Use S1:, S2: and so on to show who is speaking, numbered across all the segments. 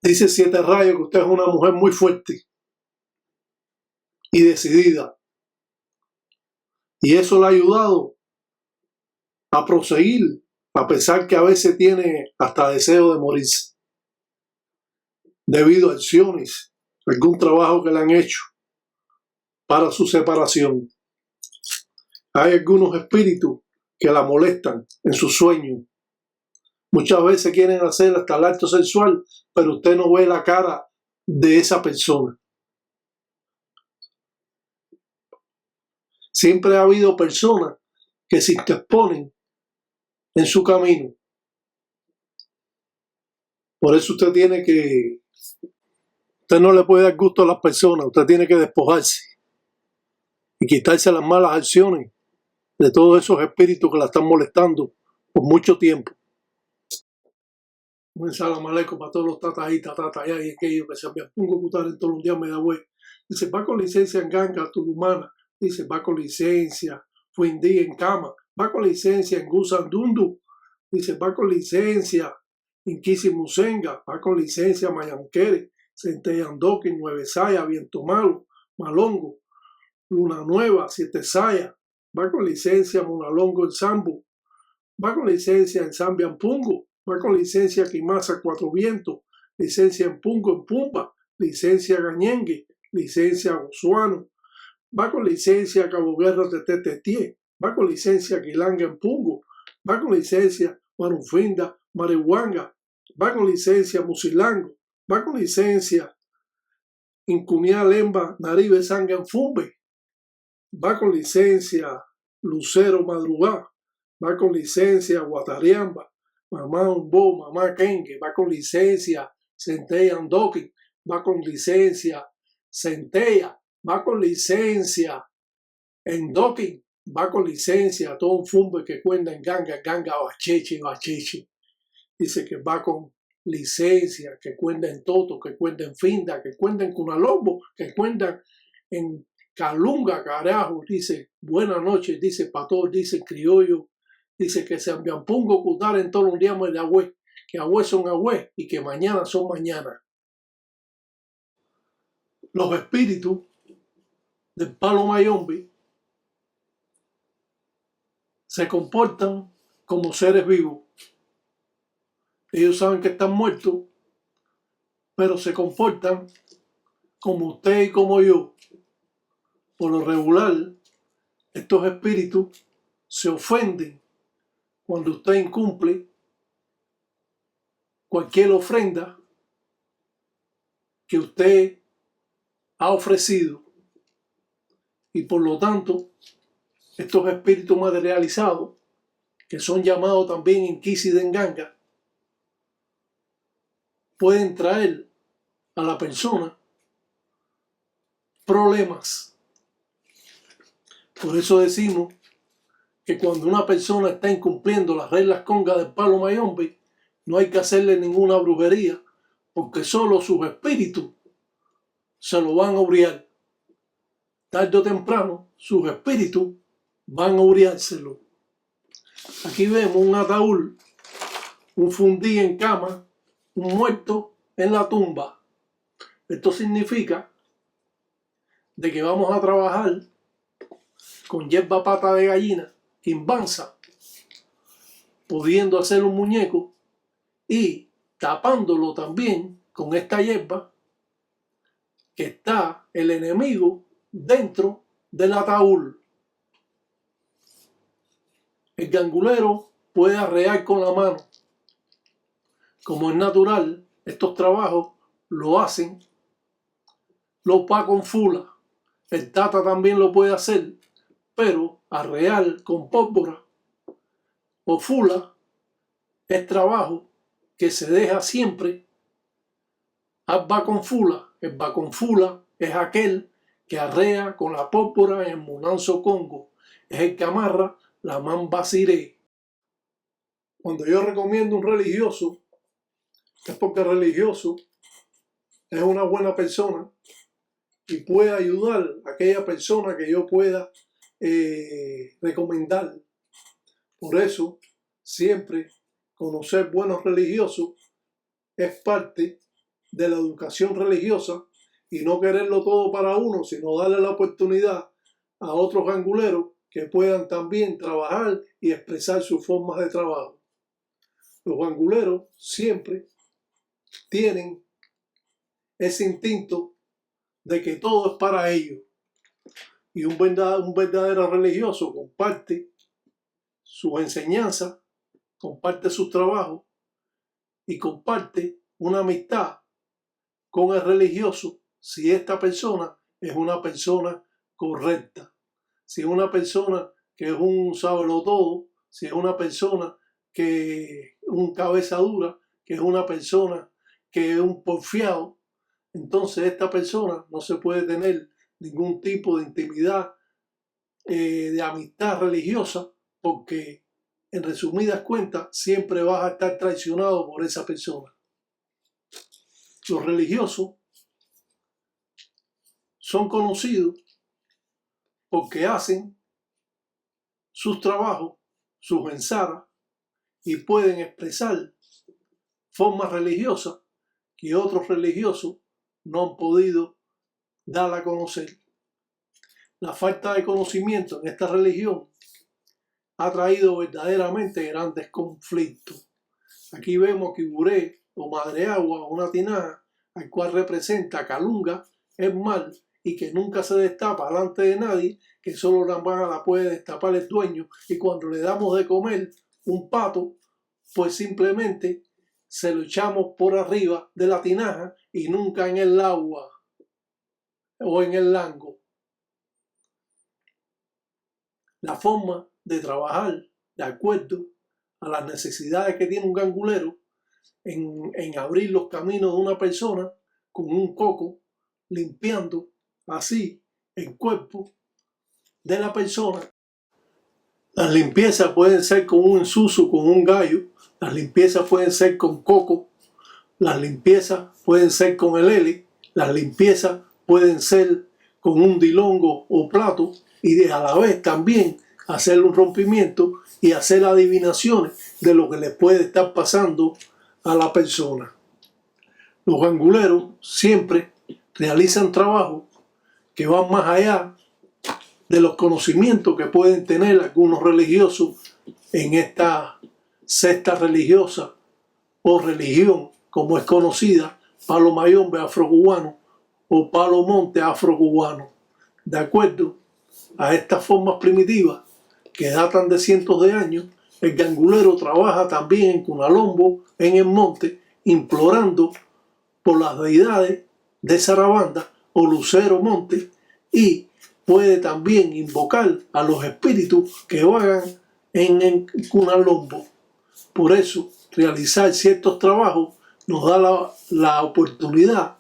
S1: Dice Siete Rayos que usted es una mujer muy fuerte y decidida. Y eso le ha ayudado a proseguir, a pesar que a veces tiene hasta deseo de morirse, debido a acciones, algún trabajo que le han hecho para su separación. Hay algunos espíritus que la molestan en sus sueños. Muchas veces quieren hacer hasta el acto sexual, pero usted no ve la cara de esa persona. Siempre ha habido personas que se interponen en su camino. Por eso usted no le puede dar gusto a las personas, usted tiene que despojarse y quitarse las malas acciones de todos esos espíritus que la están molestando por mucho tiempo. Un salam aleikum para todos los tatas y aquellos que se me pongo a ocultar en todos los días me da güey. Dice, va con licencia en Ganga, Turumana. Dice, va con licencia, Fuindí en Cama. Va con licencia en Gusandundu. Dice, va con licencia en Kisimusenga. Va con licencia Mayanquere, Centellandoque, Nueve Saya, Viento Malo, Malongo, Luna Nueva, Siete Saya. Va con licencia Monalongo en Sambu. Va con licencia en Sambianpungo. Va con licencia Quimasa Cuatro Vientos, licencia en Pungo en Pumba, licencia Gañengue, licencia Osuano, va con licencia Cabo Guerra de Tetetie, va con licencia Quilanga en Pungo, va con licencia Marufinda, Marehuanga, va con licencia Musilango, va con licencia Incunia Lemba, Naribe Sanga en Fumbe, va con licencia Lucero Madrugá, va con licencia Guatariamba, Mamá Umbo, Mamá Kengue, va con licencia Centella Andoki, va con licencia Centella, va con licencia Endoki, va con licencia todo un fumbe que cuenta en Ganga, Bacheche. Dice que va con licencia, que cuenta en Toto, que cuenta en Finda, que cuenta en Cunalombo, que cuenta en Calunga, carajo. Dice, buenas noches, dice Pator, dice Criollo. Dice que se envían pungo cutar en todos los días de agüe, que agüe son agüe y que mañana son mañana. Los espíritus del palo mayombe se comportan como seres vivos. Ellos saben que están muertos, pero se comportan como usted y como yo. Por lo regular, estos espíritus se ofenden cuando usted incumple cualquier ofrenda que usted ha ofrecido. Y por lo tanto, estos espíritus materializados, que son llamados también Inquisidenganga, pueden traer a la persona problemas. Por eso decimos que cuando una persona está incumpliendo las reglas congas del palo mayombe, no hay que hacerle ninguna brujería, porque solo sus espíritus se lo van a uriar. Tarde o temprano, sus espíritus van a uriárselo. Aquí vemos un ataúd, un fundí en cama, un muerto en la tumba. Esto significa de que vamos a trabajar con hierba pata de gallina, quimbanza, pudiendo hacer un muñeco y tapándolo también con esta hierba que está el enemigo dentro del ataúd. El gangulero puede arrear con la mano. Como es natural, estos trabajos lo hacen los paconfula. El tata también lo puede hacer, pero arrear con pólvora o fula es trabajo que se deja siempre al baconfula. El baconfula es aquel que arrea con la pólvora en el Munanzo Congo. Es el que amarra la mamba siré. Cuando yo recomiendo un religioso, es porque el religioso es una buena persona y puede ayudar a aquella persona que yo pueda recomendar. Por eso, siempre conocer buenos religiosos es parte de la educación religiosa y no quererlo todo para uno, sino darle la oportunidad a otros ganguleros que puedan también trabajar y expresar sus formas de trabajo. Los ganguleros siempre tienen ese instinto de que todo es para ellos. Y un verdadero religioso comparte sus enseñanzas, comparte sus trabajos y comparte una amistad con el religioso si esta persona es una persona correcta, si es una persona que es un sabelotodo, si es una persona que es un cabeza dura, que es una persona que es un porfiado, entonces esta persona no se puede tener ningún tipo de intimidad, de amistad religiosa, porque en resumidas cuentas siempre vas a estar traicionado por esa persona. Los religiosos son conocidos porque hacen sus trabajos, sus ensaras, y pueden expresar formas religiosas que otros religiosos no han podido dar a conocer. La falta de conocimiento en esta religión ha traído verdaderamente grandes conflictos. Aquí vemos que Iburé o Madre Agua, una tinaja, al cual representa Calunga, es mal y que nunca se destapa delante de nadie, que solo la puede destapar el dueño, y cuando le damos de comer un pato, pues simplemente se lo echamos por arriba de la tinaja y nunca en el agua o en el lango. La forma de trabajar de acuerdo a las necesidades que tiene un gangulero en abrir los caminos de una persona con un coco, limpiando así el cuerpo de la persona. Las limpiezas pueden ser con un ensuso, con un gallo, las limpiezas pueden ser con coco, las limpiezas pueden ser con el hele, las limpiezas pueden ser con un dilongo o plato, y a la vez también hacer un rompimiento y hacer adivinaciones de lo que le puede estar pasando a la persona. Los ganguleros siempre realizan trabajos que van más allá de los conocimientos que pueden tener algunos religiosos en esta secta religiosa o religión, como es conocida, Palo Mayombe afrocubano o Palo Monte afrocubano. De acuerdo a estas formas primitivas que datan de cientos de años, el gangulero trabaja también en Cunalombo, en el monte, implorando por las deidades de Sarabanda o Lucero Monte, y puede también invocar a los espíritus que vagan en Cunalombo. Por eso, realizar ciertos trabajos nos da la oportunidad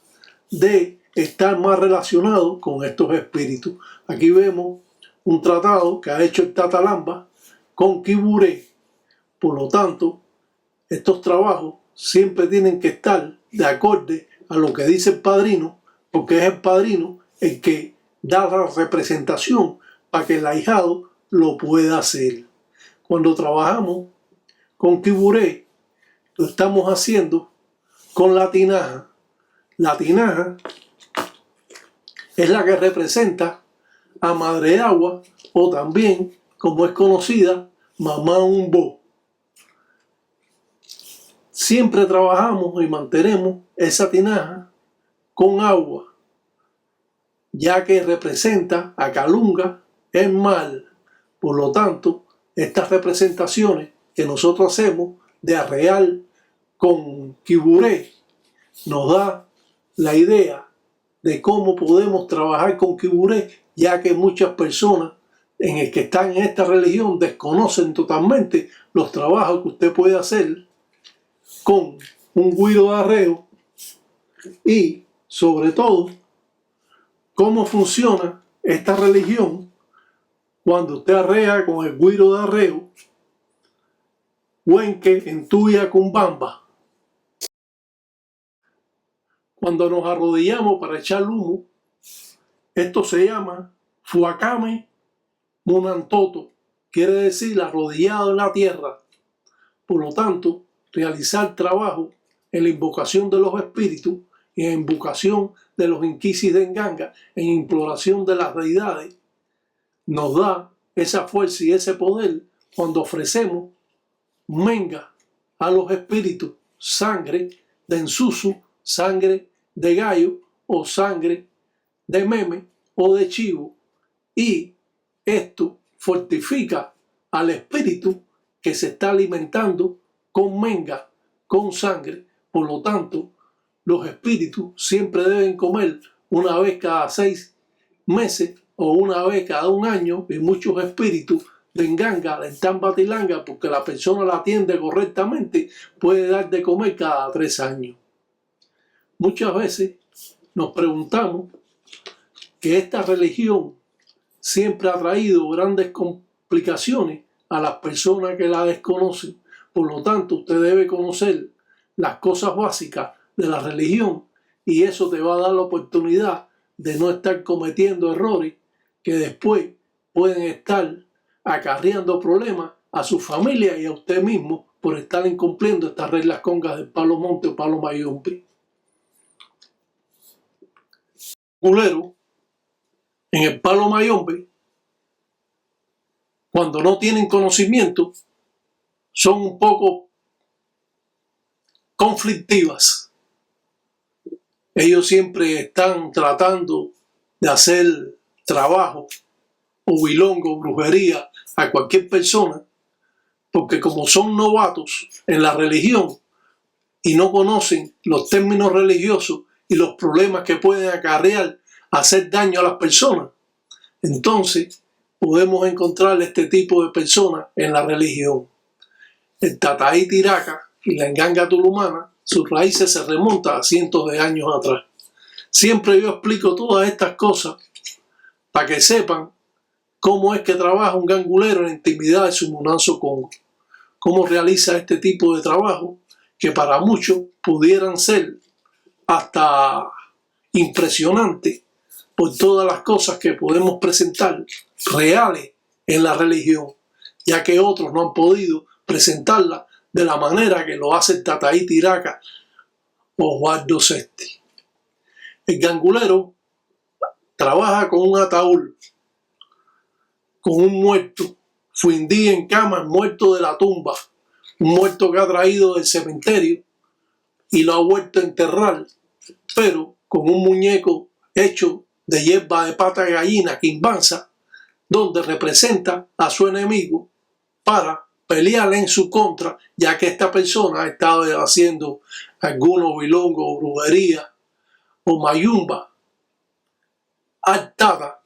S1: de estar más relacionados con estos espíritus. Aquí vemos un tratado que ha hecho el Tatalamba con Quiburé. Por lo tanto, estos trabajos siempre tienen que estar de acorde a lo que dice el padrino, porque es el padrino el que da la representación para que el ahijado lo pueda hacer. Cuando trabajamos con Quiburé, lo estamos haciendo con la tinaja. La tinaja es la que representa a Madre Agua, o también, como es conocida, Mamá Umbo. Siempre trabajamos y mantenemos esa tinaja con agua, ya que representa a Calunga, el mal. Por lo tanto, estas representaciones que nosotros hacemos de arreal con Quiburé nos da la idea de cómo podemos trabajar con Quiburé, ya que muchas personas que están en esta religión desconocen totalmente los trabajos que usted puede hacer con un güiro de arreo, y sobre todo cómo funciona esta religión cuando usted arrea con el güiro de arreo, huenque en tuya con bamba. Cuando nos arrodillamos para echar humo, esto se llama fuacame munantoto, quiere decir arrodillado en la tierra. Por lo tanto, realizar trabajo en la invocación de los espíritus y en invocación de los inquisis de Nganga, en imploración de las deidades, nos da esa fuerza y ese poder cuando ofrecemos menga a los espíritus, sangre de ensusu, sangre de gallo o sangre de meme o de chivo, y esto fortifica al espíritu que se está alimentando con menga, con sangre. Por lo tanto, los espíritus siempre deben comer una vez cada 6 meses o una vez cada 1 año, y muchos espíritus de Nganga, de Tambatilanga, porque la persona la atiende correctamente, puede dar de comer cada 3 años. Muchas veces nos preguntamos que esta religión siempre ha traído grandes complicaciones a las personas que la desconocen. Por lo tanto, usted debe conocer las cosas básicas de la religión y eso te va a dar la oportunidad de no estar cometiendo errores que después pueden estar acarreando problemas a su familia y a usted mismo por estar incumpliendo estas reglas congas del palo monte o palo mayombe. Culero, en el palo mayombe, cuando no tienen conocimiento, son un poco conflictivas. Ellos siempre están tratando de hacer trabajo o bilongo, brujería a cualquier persona, porque como son novatos en la religión y no conocen los términos religiosos y los problemas que pueden acarrear hacer daño a las personas, entonces podemos encontrar este tipo de personas en la religión. El Tataí Tiraca y la Nganga Tulumana, sus raíces se remontan a cientos de años atrás. Siempre yo explico todas estas cosas para que sepan cómo es que trabaja un gangulero en la intimidad de su Munanzo Congo, cómo realiza este tipo de trabajo que para muchos pudieran ser hasta impresionantes por todas las cosas que podemos presentar reales en la religión, ya que otros no han podido presentarla de la manera que lo hace el Tataí Tiraca o Osvaldo Sesti. El gangulero trabaja con un ataúd, con un muerto, fuindí en cama, muerto de la tumba, un muerto que ha traído del cementerio y lo ha vuelto a enterrar, pero con un muñeco hecho de hierba de pata de gallina, quimbanza, donde representa a su enemigo para pelear en su contra, ya que esta persona ha estado haciendo algunos bilongos, brujería o mayumba al tata,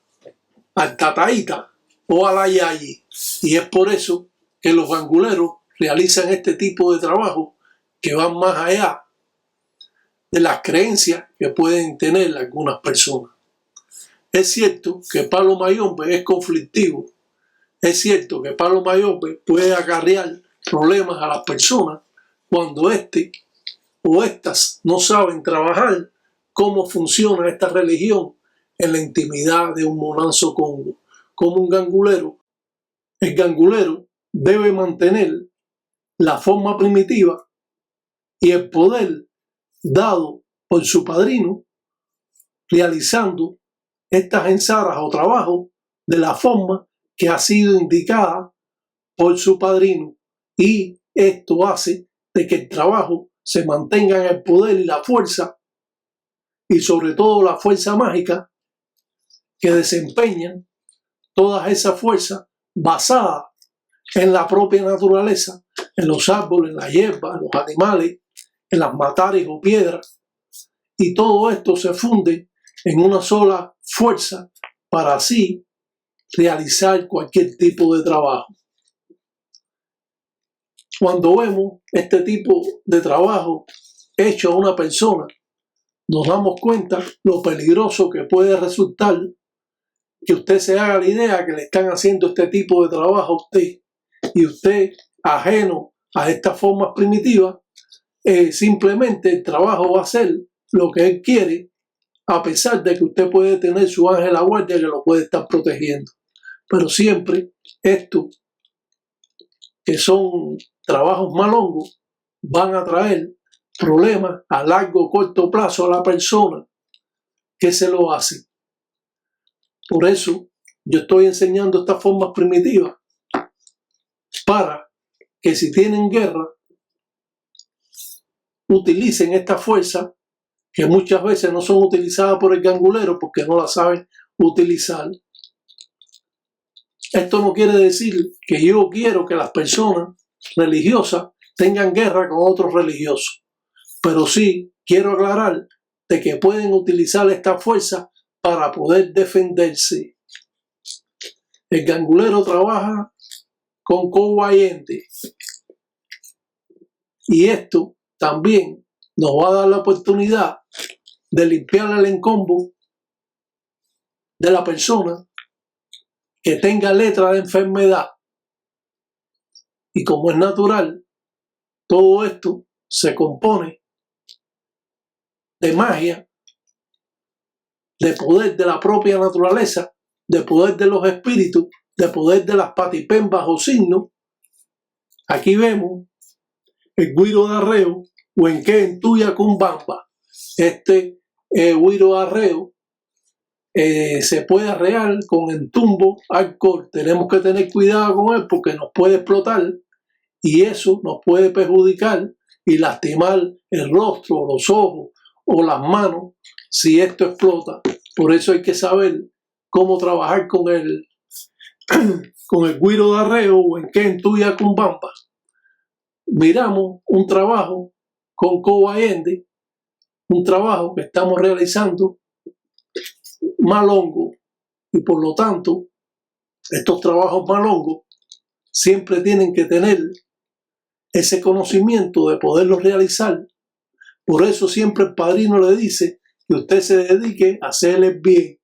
S1: al tataíta o a la yayi. Y es por eso que los ganguleros realizan este tipo de trabajo que van más allá de las creencias que pueden tener algunas personas. Es cierto que palo mayombe es conflictivo. Es cierto que palo mayombe puede acarrear problemas a las personas cuando este o estas no saben trabajar cómo funciona esta religión en la intimidad de un Munanzo Congo. Como un gangulero, el gangulero debe mantener la forma primitiva y el poder dado por su padrino, realizando estas ensaras o trabajos de la forma que ha sido indicada por su padrino, y esto hace de que el trabajo se mantenga en el poder y la fuerza, y sobre todo la fuerza mágica que desempeñan todas esas fuerzas basadas en la propia naturaleza, en los árboles, en la hierba, en los animales, en las matares o piedras, y todo esto se funde en una sola fuerza para así realizar cualquier tipo de trabajo. Cuando vemos este tipo de trabajo hecho a una persona, nos damos cuenta lo peligroso que puede resultar que usted se haga la idea que le están haciendo este tipo de trabajo a usted, y usted, ajeno a estas formas primitivas, simplemente el trabajo va a ser lo que él quiere, a pesar de que usted puede tener su ángel a guardia que lo puede estar protegiendo. Pero siempre esto, que son trabajos malongos, van a traer problemas a largo o corto plazo a la persona que se lo hace. Por eso yo estoy enseñando estas formas primitivas para que si tienen guerra, utilicen esta fuerza que muchas veces no son utilizadas por el gangulero porque no la saben utilizar. Esto no quiere decir que yo quiero que las personas religiosas tengan guerra con otros religiosos, pero sí quiero aclarar de que pueden utilizar esta fuerza para poder defenderse. El gangulero trabaja con cobayente y esto también nos va a dar la oportunidad de limpiar el encombo de la persona que tenga letra de enfermedad. Y como es natural, todo esto se compone de magia, de poder de la propia naturaleza, de poder de los espíritus, de poder de las patipembas o signos. Aquí vemos el guiro de arreo, o en que en tuya cumbamba. Este guiro de arreo se puede arrear con entumbo alcohol. Tenemos que tener cuidado con él porque nos puede explotar y eso nos puede perjudicar y lastimar el rostro, los ojos o las manos si esto explota. Por eso hay que saber cómo trabajar con el guiro de arreo o en que en tuya cumbamba. Miramos un trabajo con cobayende, un trabajo que estamos realizando malongo, y por lo tanto estos trabajos malongos siempre tienen que tener ese conocimiento de poderlos realizar. Por eso siempre el padrino le dice que usted se dedique a hacerles bien,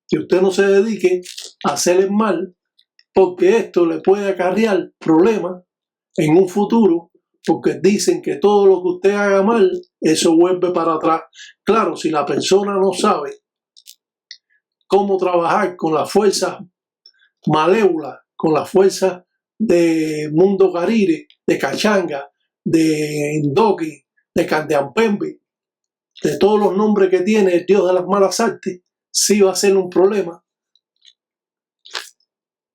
S1: que usted no se dedique a hacerles mal, porque esto le puede acarrear problemas en un futuro, porque dicen que todo lo que usted haga mal, eso vuelve para atrás. Claro, si la persona no sabe cómo trabajar con las fuerzas malévolas, con las fuerzas de Mundo Carire, de Cachanga, de Indoki, de Candeampembe, de todos los nombres que tiene el dios de las malas artes, sí va a ser un problema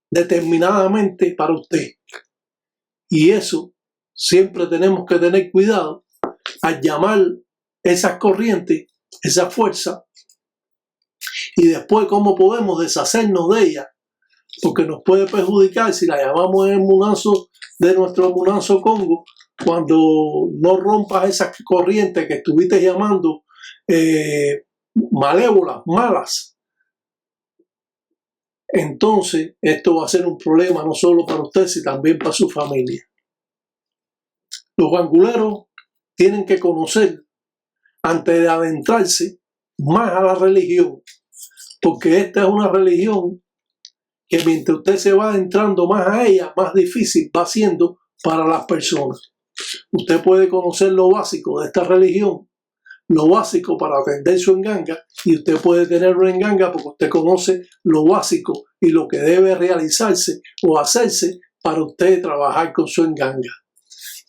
S1: determinadamente para usted. Y eso siempre tenemos que tener cuidado al llamar esas corrientes, esa fuerza, y después cómo podemos deshacernos de ella, porque nos puede perjudicar si la llamamos en el munazo de nuestro munazo Congo, cuando no rompas esas corrientes que estuviste llamando malévolas, malas. Entonces esto va a ser un problema no solo para usted, sino también para su familia. Los ganguleros tienen que conocer antes de adentrarse más a la religión, porque esta es una religión que mientras usted se va adentrando más a ella, más difícil va siendo para las personas. Usted puede conocer lo básico de esta religión, lo básico para atender su enganga, y usted puede tener una enganga porque usted conoce lo básico y lo que debe realizarse o hacerse para usted trabajar con su enganga.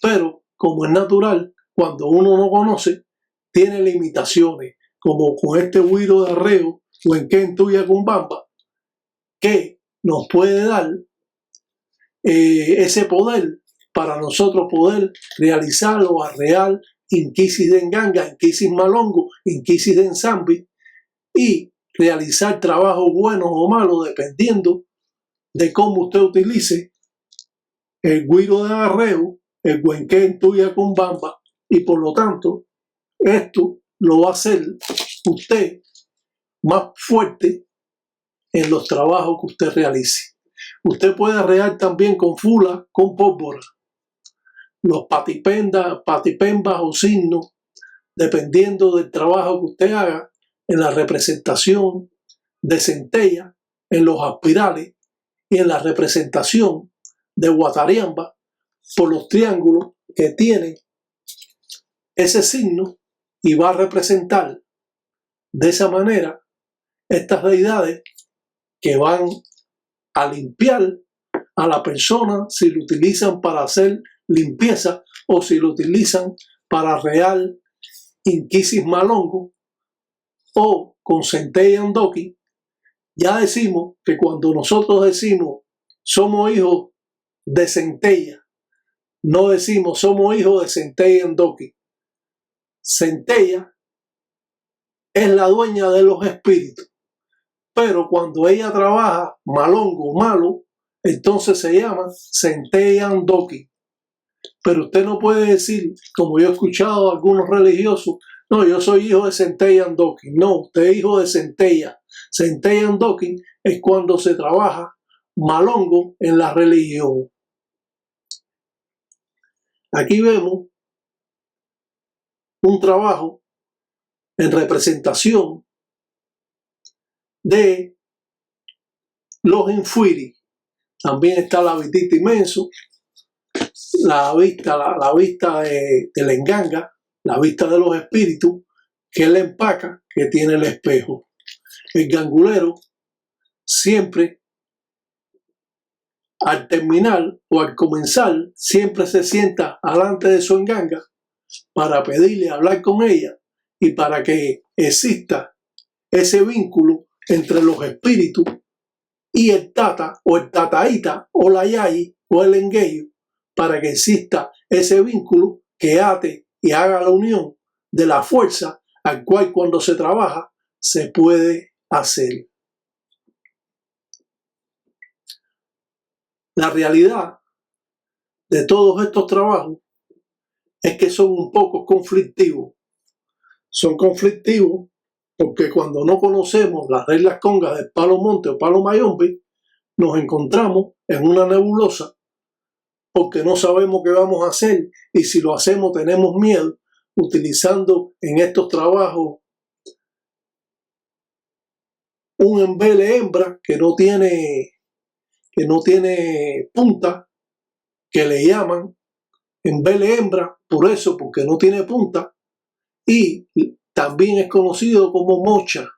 S1: Pero, como es natural, cuando uno no conoce, tiene limitaciones, como con este huiro de arreo o en que en tuya cumbamba, que nos puede dar ese poder para nosotros poder realizar o arrear inquisis de enganga, inquisis malongo, inquisis de ensambi y realizar trabajos buenos o malos dependiendo de cómo usted utilice el guiro de arreo, el huenquén tuya con bamba, y por lo tanto esto lo va a hacer usted más fuerte en los trabajos que usted realice. Usted puede arrear también con fula, con pólvora, los patipembas o signos, dependiendo del trabajo que usted haga en la representación de centella, en los aspirales y en la representación de guatariamba por los triángulos que tienen ese signo, y va a representar de esa manera estas deidades que van a limpiar a la persona si lo utilizan para hacer limpieza o si lo utilizan para real inquisis malongo o con centella andoki, ya decimos que cuando nosotros decimos somos hijos de centella, no decimos somos hijos de centella andoki. Centella es la dueña de los espíritus, pero cuando ella trabaja malongo, malo, entonces se llama centella andoki. Pero usted no puede decir, como yo he escuchado a algunos religiosos, no, yo soy hijo de centella andoki. No, usted es hijo de centella. Centella andoki es cuando se trabaja malongo en la religión. Aquí vemos un trabajo en representación de los infuiri. También está la vitita inmenso, la vista del enganga, la vista de los espíritus, que es la empaca que tiene el espejo. El gangulero siempre, al terminar o al comenzar, siempre se sienta delante de su enganga para pedirle hablar con ella y para que exista ese vínculo entre los espíritus y el tata o el tataíta o la yayi o el engueyo, para que exista ese vínculo que ate y haga la unión de la fuerza al cual cuando se trabaja se puede hacer. La realidad de todos estos trabajos es que son un poco conflictivos. Son conflictivos porque cuando no conocemos las reglas congas del palo monte o palo mayombe, nos encontramos en una nebulosa porque no sabemos qué vamos a hacer y si lo hacemos tenemos miedo, utilizando en estos trabajos un embele hembra que no tiene punta, que le llaman embele hembra, por eso, porque no tiene punta, y también es conocido como mocha.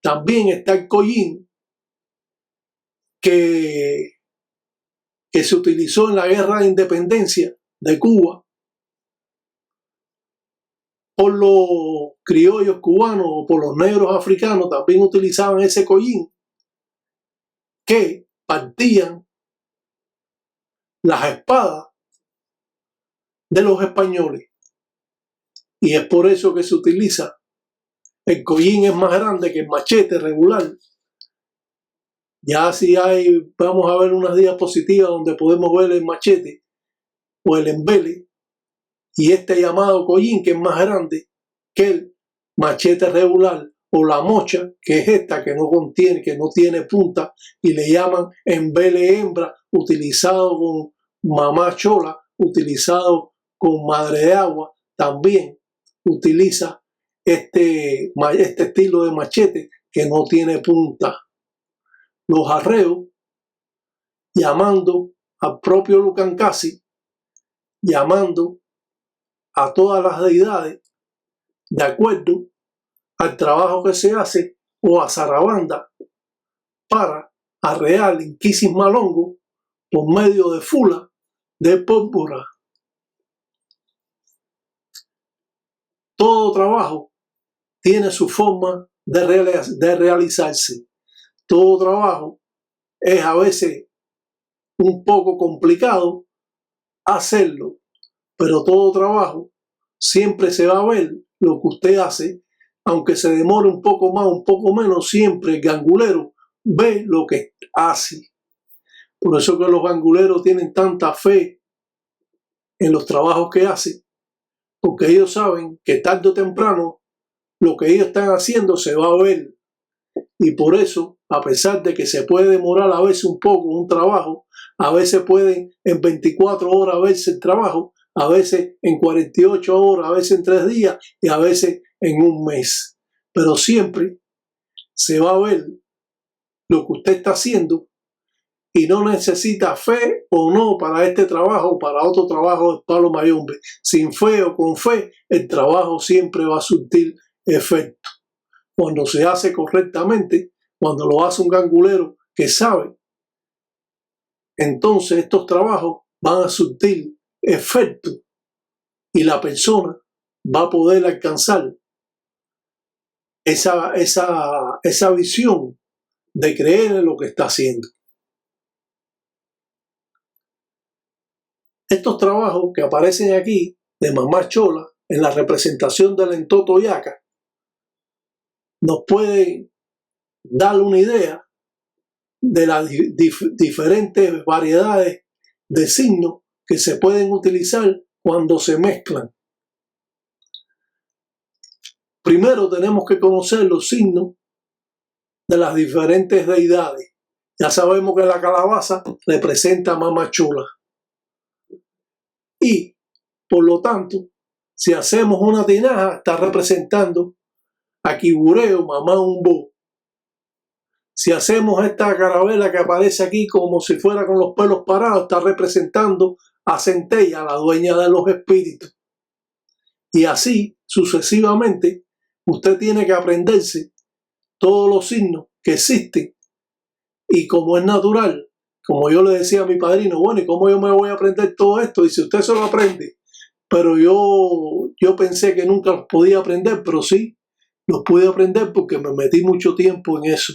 S1: También está el collín, que se utilizó en la guerra de independencia de Cuba por los criollos cubanos o por los negros africanos. También utilizaban ese collín que partían las espadas de los españoles, y es por eso que se utiliza. El collín es más grande que el machete regular. Ya si vamos a ver unas diapositivas donde podemos ver el machete o el embele y este llamado collín, que es más grande que el machete regular, o la mocha, que es esta que no tiene punta, y le llaman embele hembra, utilizado con mamá chola, utilizado con madre de agua. También utiliza este estilo de machete que no tiene punta. Los arreos, llamando al propio Lucancasi, llamando a todas las deidades de acuerdo al trabajo que se hace, o a zarabanda, para arrear inquisis malongo por medio de fula de pólvora. Todo trabajo tiene su forma de realizarse. Todo trabajo es a veces un poco complicado hacerlo, pero todo trabajo siempre se va a ver lo que usted hace, aunque se demore un poco más, un poco menos, siempre el gangulero ve lo que hace. Por eso que los ganguleros tienen tanta fe en los trabajos que hacen, porque ellos saben que tarde o temprano lo que ellos están haciendo se va a ver. Y por eso, a pesar de que se puede demorar a veces un poco un trabajo, a veces pueden en 24 horas verse el trabajo, a veces en 48 horas, a veces en 3 días y a veces en un mes. Pero siempre se va a ver lo que usted está haciendo, y no necesita fe o no para este trabajo o para otro trabajo de palo mayombe. Sin fe o con fe, el trabajo siempre va a surtir efecto. Cuando se hace correctamente, cuando lo hace un gangulero que sabe, entonces estos trabajos van a surtir efecto y la persona va a poder alcanzar esa visión de creer en lo que está haciendo. Estos trabajos que aparecen aquí de Mamá Chola en la representación del Entoto Yaca nos pueden dar una idea de las diferentes variedades de signos que se pueden utilizar cuando se mezclan. Primero tenemos que conocer los signos de las diferentes deidades. Ya sabemos que la calabaza representa a Mamá Chola. Y, por lo tanto, si hacemos una tinaja, está representando a Quibureo, Mamá Umbo. Si hacemos esta carabela que aparece aquí como si fuera con los pelos parados, está representando a Centella, la dueña de los espíritus. Y así, sucesivamente, usted tiene que aprenderse todos los signos que existen. Y como es natural, como yo le decía a mi padrino, bueno, ¿y cómo yo me voy a aprender todo esto? Y si usted se lo aprende, pero yo pensé que nunca los podía aprender, pero sí, los pude aprender porque me metí mucho tiempo en eso.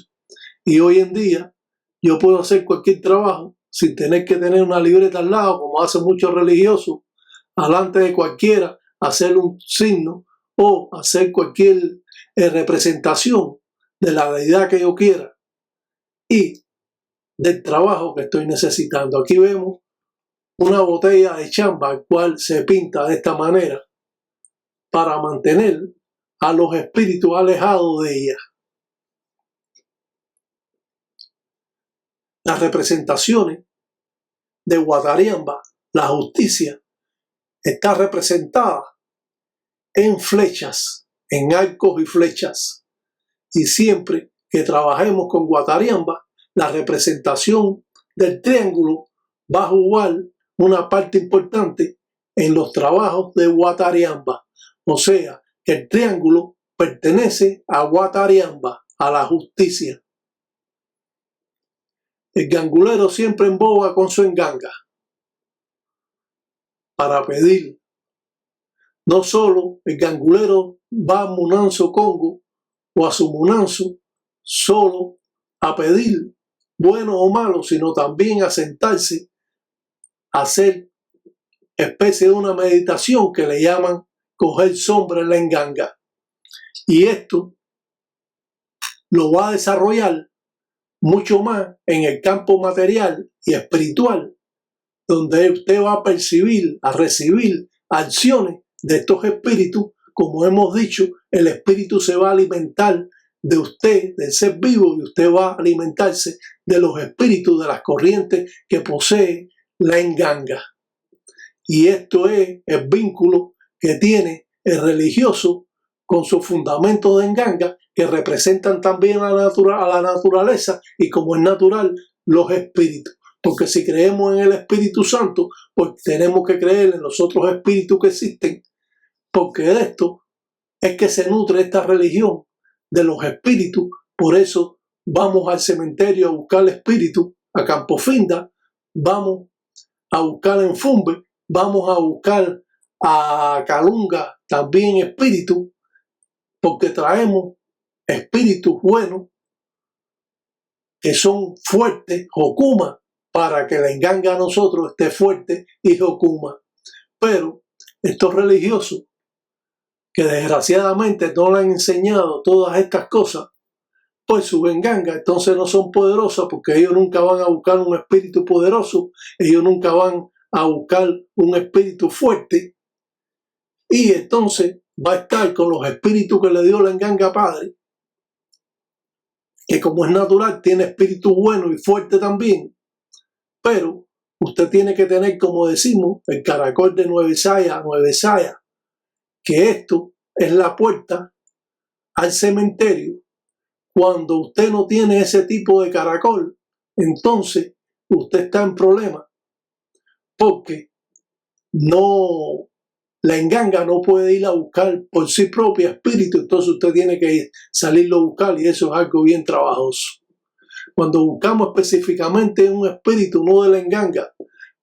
S1: Y hoy en día yo puedo hacer cualquier trabajo sin tener que tener una libreta al lado, como hacen muchos religiosos, delante de cualquiera, hacer un signo o hacer cualquier representación de la deidad que yo quiera y del trabajo que estoy necesitando. Aquí vemos una botella de chamba, el cual se pinta de esta manera para mantener a los espíritus alejados de ella. Las representaciones de Guatariamba, la justicia, está representada en flechas, en arcos y flechas. Y siempre que trabajemos con Guatariamba, la representación del triángulo va a jugar una parte importante en los trabajos de Guatariamba. O sea, que el triángulo pertenece a Guatariamba, a la justicia. El gangulero siempre emboba con su enganga para pedir. No solo el gangulero va a Munanzo Congo o a su Munanzo solo a pedir bueno o malo, sino también a sentarse a hacer especie de una meditación que le llaman coger sombra en la enganga. Y esto lo va a desarrollar mucho más en el campo material y espiritual, donde usted va a percibir, a recibir acciones de estos espíritus. Como hemos dicho, el espíritu se va a alimentar de usted, del ser vivo, y usted va a alimentarse de los espíritus, de las corrientes que posee la enganga. Y esto es el vínculo que tiene el religioso con sus fundamentos de enganga, que representan también a la naturaleza y, como es natural, los espíritus. Porque si creemos en el Espíritu Santo, pues tenemos que creer en los otros espíritus que existen, porque de esto es que se nutre esta religión, de los espíritus. Por eso vamos al cementerio a buscar espíritus, a Campofinda, vamos a buscar en Fumbe, vamos a buscar a Calunga también espíritu, porque traemos espíritus buenos que son fuertes, Jokuma, para que la enganga a nosotros esté fuerte y Jokuma. Pero estos religiosos que desgraciadamente no le han enseñado todas estas cosas, pues sus engangas entonces no son poderosas, porque ellos nunca van a buscar un espíritu poderoso, ellos nunca van a buscar un espíritu fuerte, y entonces va a estar con los espíritus que le dio la enganga padre, que como es natural tiene espíritu bueno y fuerte también, pero usted tiene que tener, como decimos, el caracol de Nueve Saya, que esto es la puerta al cementerio. Cuando usted no tiene ese tipo de caracol, entonces usted está en problema, porque la enganga no puede ir a buscar por sí propia espíritu, entonces usted tiene que salirlo a buscar, y eso es algo bien trabajoso. Cuando buscamos específicamente un espíritu, no de la enganga,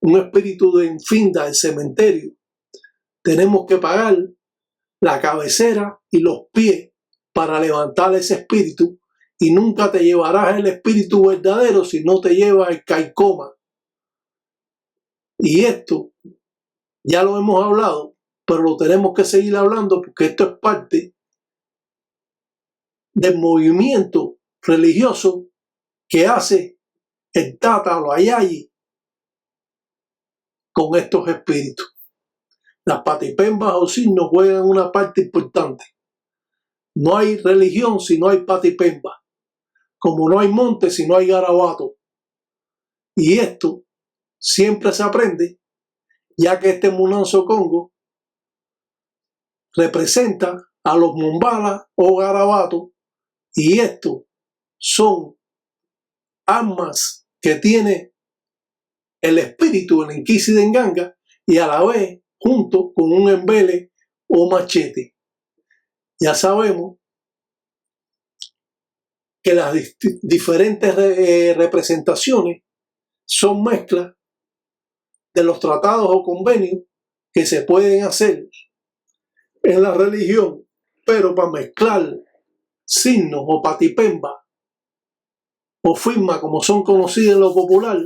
S1: un espíritu de infinda del cementerio, tenemos que pagar la cabecera y los pies para levantar ese espíritu, y nunca te llevarás el espíritu verdadero si no te llevas el caicoma. Y esto ya lo hemos hablado, pero lo tenemos que seguir hablando porque esto es parte del movimiento religioso que hace el Tata o los Ayayi con estos espíritus. Las patipembas o signos juegan una parte importante. No hay religión si no hay patipemba, como no hay monte si no hay garabato. Y esto siempre se aprende, ya que este Munanso Congo representa a los Mombala o garabatos, y estos son armas que tiene el espíritu del Inquisi de Nganga, y a la vez junto con un embele o machete. Ya sabemos que las diferentes representaciones son mezclas de los tratados o convenios que se pueden hacer en la religión, pero para mezclar signos o patipemba o firma como son conocidas en lo popular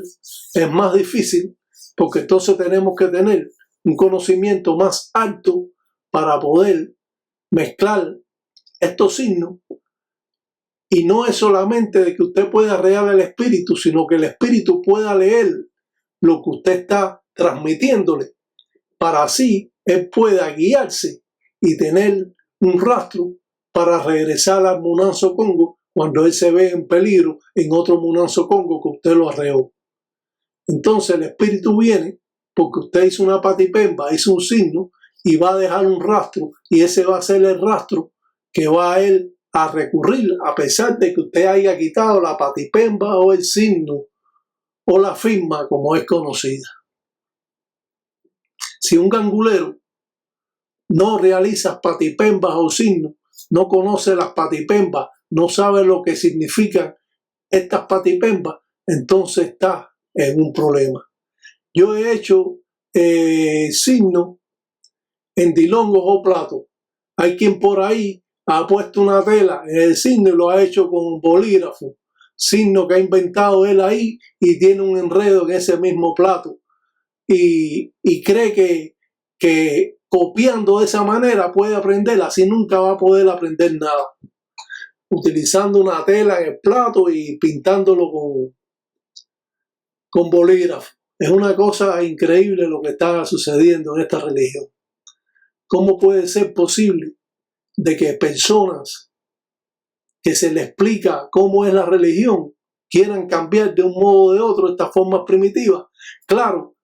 S1: es más difícil, porque entonces tenemos que tener un conocimiento más alto para poder mezclar estos signos. Y no es solamente de que usted pueda regar el espíritu, sino que el espíritu pueda leer lo que usted está transmitiéndole, para así él pueda guiarse y tener un rastro para regresar al Munanso Congo cuando él se ve en peligro en otro Munanso Congo que usted lo arreó. Entonces el espíritu viene porque usted hizo una patipemba, hizo un signo y va a dejar un rastro, y ese va a ser el rastro que va a él a recurrir, a pesar de que usted haya quitado la patipemba o el signo o la firma como es conocida. Si un gangulero no realiza patipembas o signos, no conoce las patipembas, no sabe lo que significan estas patipembas, entonces está en un problema. Yo he hecho signos en dilongos o platos. Hay quien por ahí ha puesto una tela en el signo y lo ha hecho con bolígrafo, signo que ha inventado él ahí, y tiene un enredo en ese mismo plato, y cree que copiando de esa manera puede aprender. Así nunca va a poder aprender nada, utilizando una tela en el plato y pintándolo con bolígrafo. Es una cosa increíble lo que está sucediendo en esta religión. ¿Cómo puede ser posible de que personas que se les explica cómo es la religión quieran cambiar de un modo o de otro estas formas primitivas? Claro,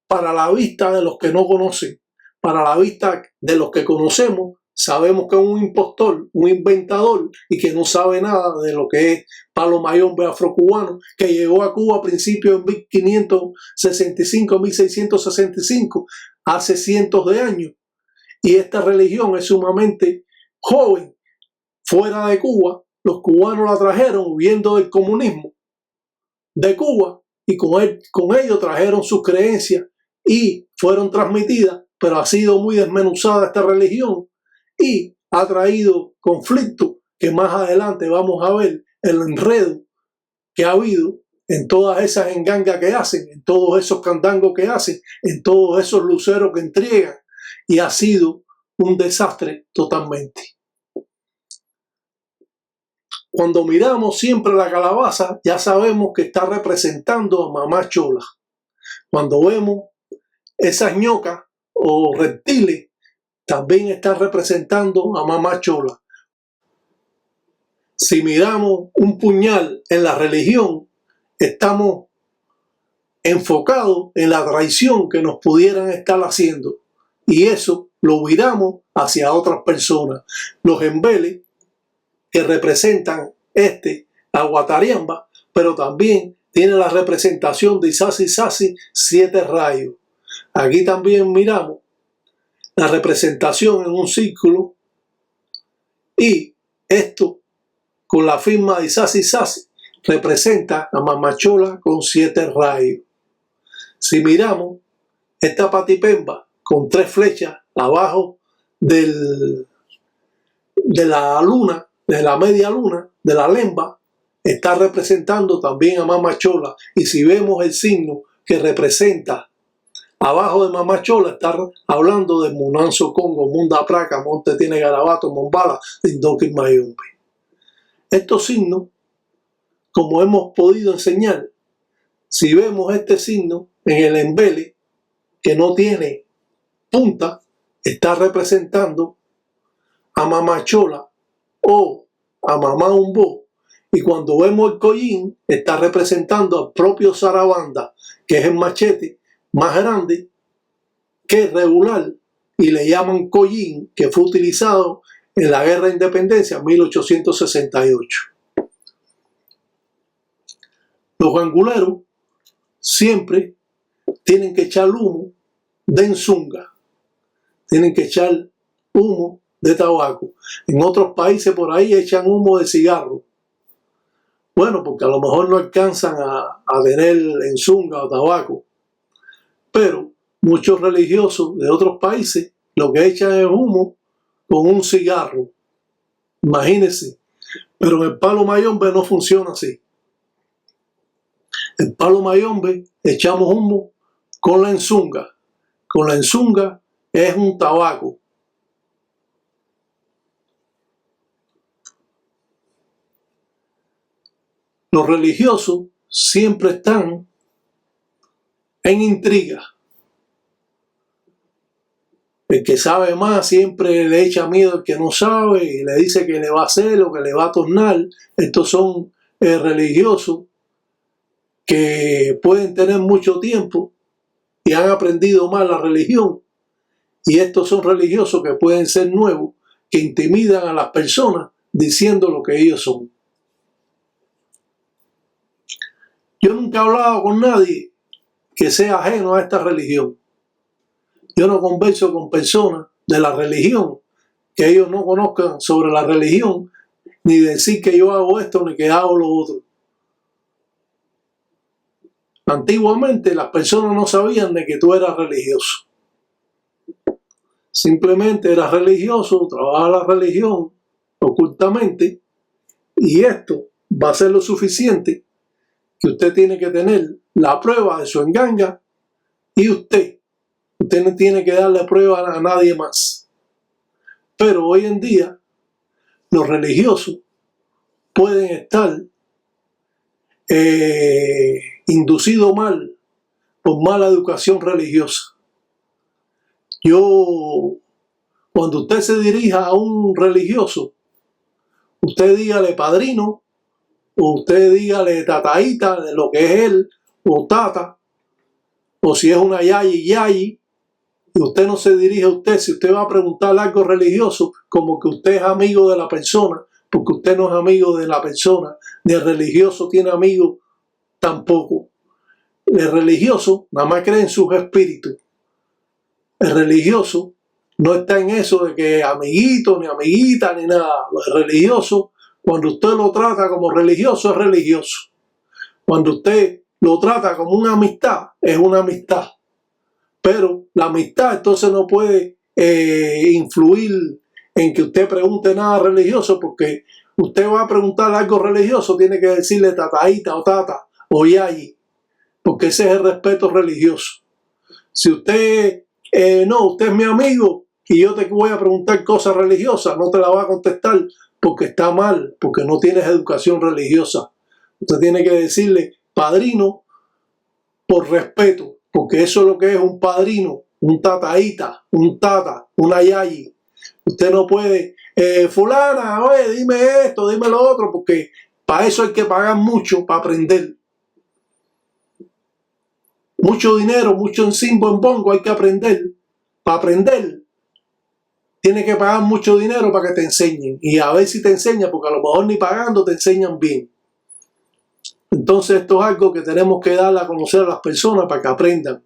S1: para la vista de los que no conocen, para la vista de los que conocemos, sabemos que es un impostor, un inventador, y que no sabe nada de lo que es Palo Mayombe afrocubano, que llegó a Cuba a principios de 1565, 1665, hace cientos de años. Y esta religión es sumamente joven. Fuera de Cuba, los cubanos la trajeron huyendo del comunismo de Cuba, y con ello trajeron sus creencias y fueron transmitidas, pero ha sido muy desmenuzada esta religión y ha traído conflictos que más adelante vamos a ver el enredo que ha habido en todas esas engangas que hacen, en todos esos candangos que hacen, en todos esos luceros que entregan, y ha sido un desastre totalmente. Cuando miramos siempre la calabaza, ya sabemos que está representando a Mamá Chola. Cuando vemos esas ñocas o reptiles, también está representando a Mamá Chola. Si miramos un puñal en la religión, estamos enfocados en la traición que nos pudieran estar haciendo, y eso lo viramos hacia otras personas. Los embeles que representan a Guatariamba, pero también tiene la representación de Isasi Sasi, 7 rayos. Aquí también miramos la representación en un círculo, y esto con la firma de Isasi Sasi representa a Mamá Chola con 7 rayos. Si miramos esta patipemba con 3 flechas abajo de la luna, de la media luna, de la lemba, está representando también a Mama Chola. Y si vemos el signo que representa abajo de Mama Chola, está hablando de Munanzo Congo, Munda Praca, Monte tiene Garabato, Mombala, Indoki Mayombe. Estos signos, como hemos podido enseñar, si vemos este signo en el embele, que no tiene punta, está representando a Mama Chola o a Mamá Umbo. Y cuando vemos el collín, está representando al propio Sarabanda, que es el machete más grande que es regular, y le llaman collín, que fue utilizado en la Guerra de Independencia en 1868. Los ganguleros siempre tienen que echar humo de enzunga, tienen que echar humo de tabaco. En otros países por ahí echan humo de cigarro. Bueno, porque a lo mejor no alcanzan a tener enzunga o tabaco. Pero muchos religiosos de otros países lo que echan es humo con un cigarro. Imagínense. Pero en el palo mayombe no funciona así. En palo mayombe echamos humo con la enzunga. Con la enzunga es un tabaco. Los religiosos siempre están en intriga. El que sabe más siempre le echa miedo al que no sabe y le dice que le va a hacer o que le va a tornar. Estos son religiosos que pueden tener mucho tiempo y han aprendido más la religión. Y estos son religiosos que pueden ser nuevos, que intimidan a las personas diciendo lo que ellos son. Yo nunca he hablado con nadie que sea ajeno a esta religión. Yo no converso con personas de la religión que ellos no conozcan sobre la religión, ni decir que yo hago esto ni que hago lo otro. Antiguamente las personas no sabían de que tú eras religioso. Simplemente eras religioso, trabajaba la religión ocultamente, y esto va a ser lo suficiente que usted tiene que tener la prueba de su enganga, y usted no tiene que darle prueba a nadie más. Pero hoy en día los religiosos pueden estar inducidos mal por mala educación religiosa. Cuando usted se dirija a un religioso, usted dígale padrino, o usted dígale tataíta, de lo que es él, o tata, o si es una yayi, yayi, y usted no se dirige a usted. Si usted va a preguntar algo religioso, como que usted es amigo de la persona, porque usted no es amigo de la persona, ni el religioso tiene amigos tampoco. El religioso nada más cree en sus espíritus. El religioso no está en eso de que amiguito, ni amiguita, ni nada. El religioso, cuando usted lo trata como religioso, es religioso. Cuando usted lo trata como una amistad, es una amistad. Pero la amistad entonces no puede influir en que usted pregunte nada religioso, porque usted va a preguntar algo religioso, tiene que decirle tataíta o tata o yayi, porque ese es el respeto religioso. Si usted, usted es mi amigo y yo te voy a preguntar cosas religiosas, no te la va a contestar porque está mal, porque no tienes educación religiosa. Usted tiene que decirle padrino por respeto, porque eso es lo que es un padrino, un tataíta, un tata, una yayi. Usted no puede, fulana, oye, dime esto, dime lo otro, porque para eso hay que pagar mucho para aprender. Mucho dinero, mucho en bongo hay que aprender. Para aprender, tienes que pagar mucho dinero para que te enseñen. Y a ver si te enseñan, porque a lo mejor ni pagando te enseñan bien. Entonces esto es algo que tenemos que darle a conocer a las personas para que aprendan.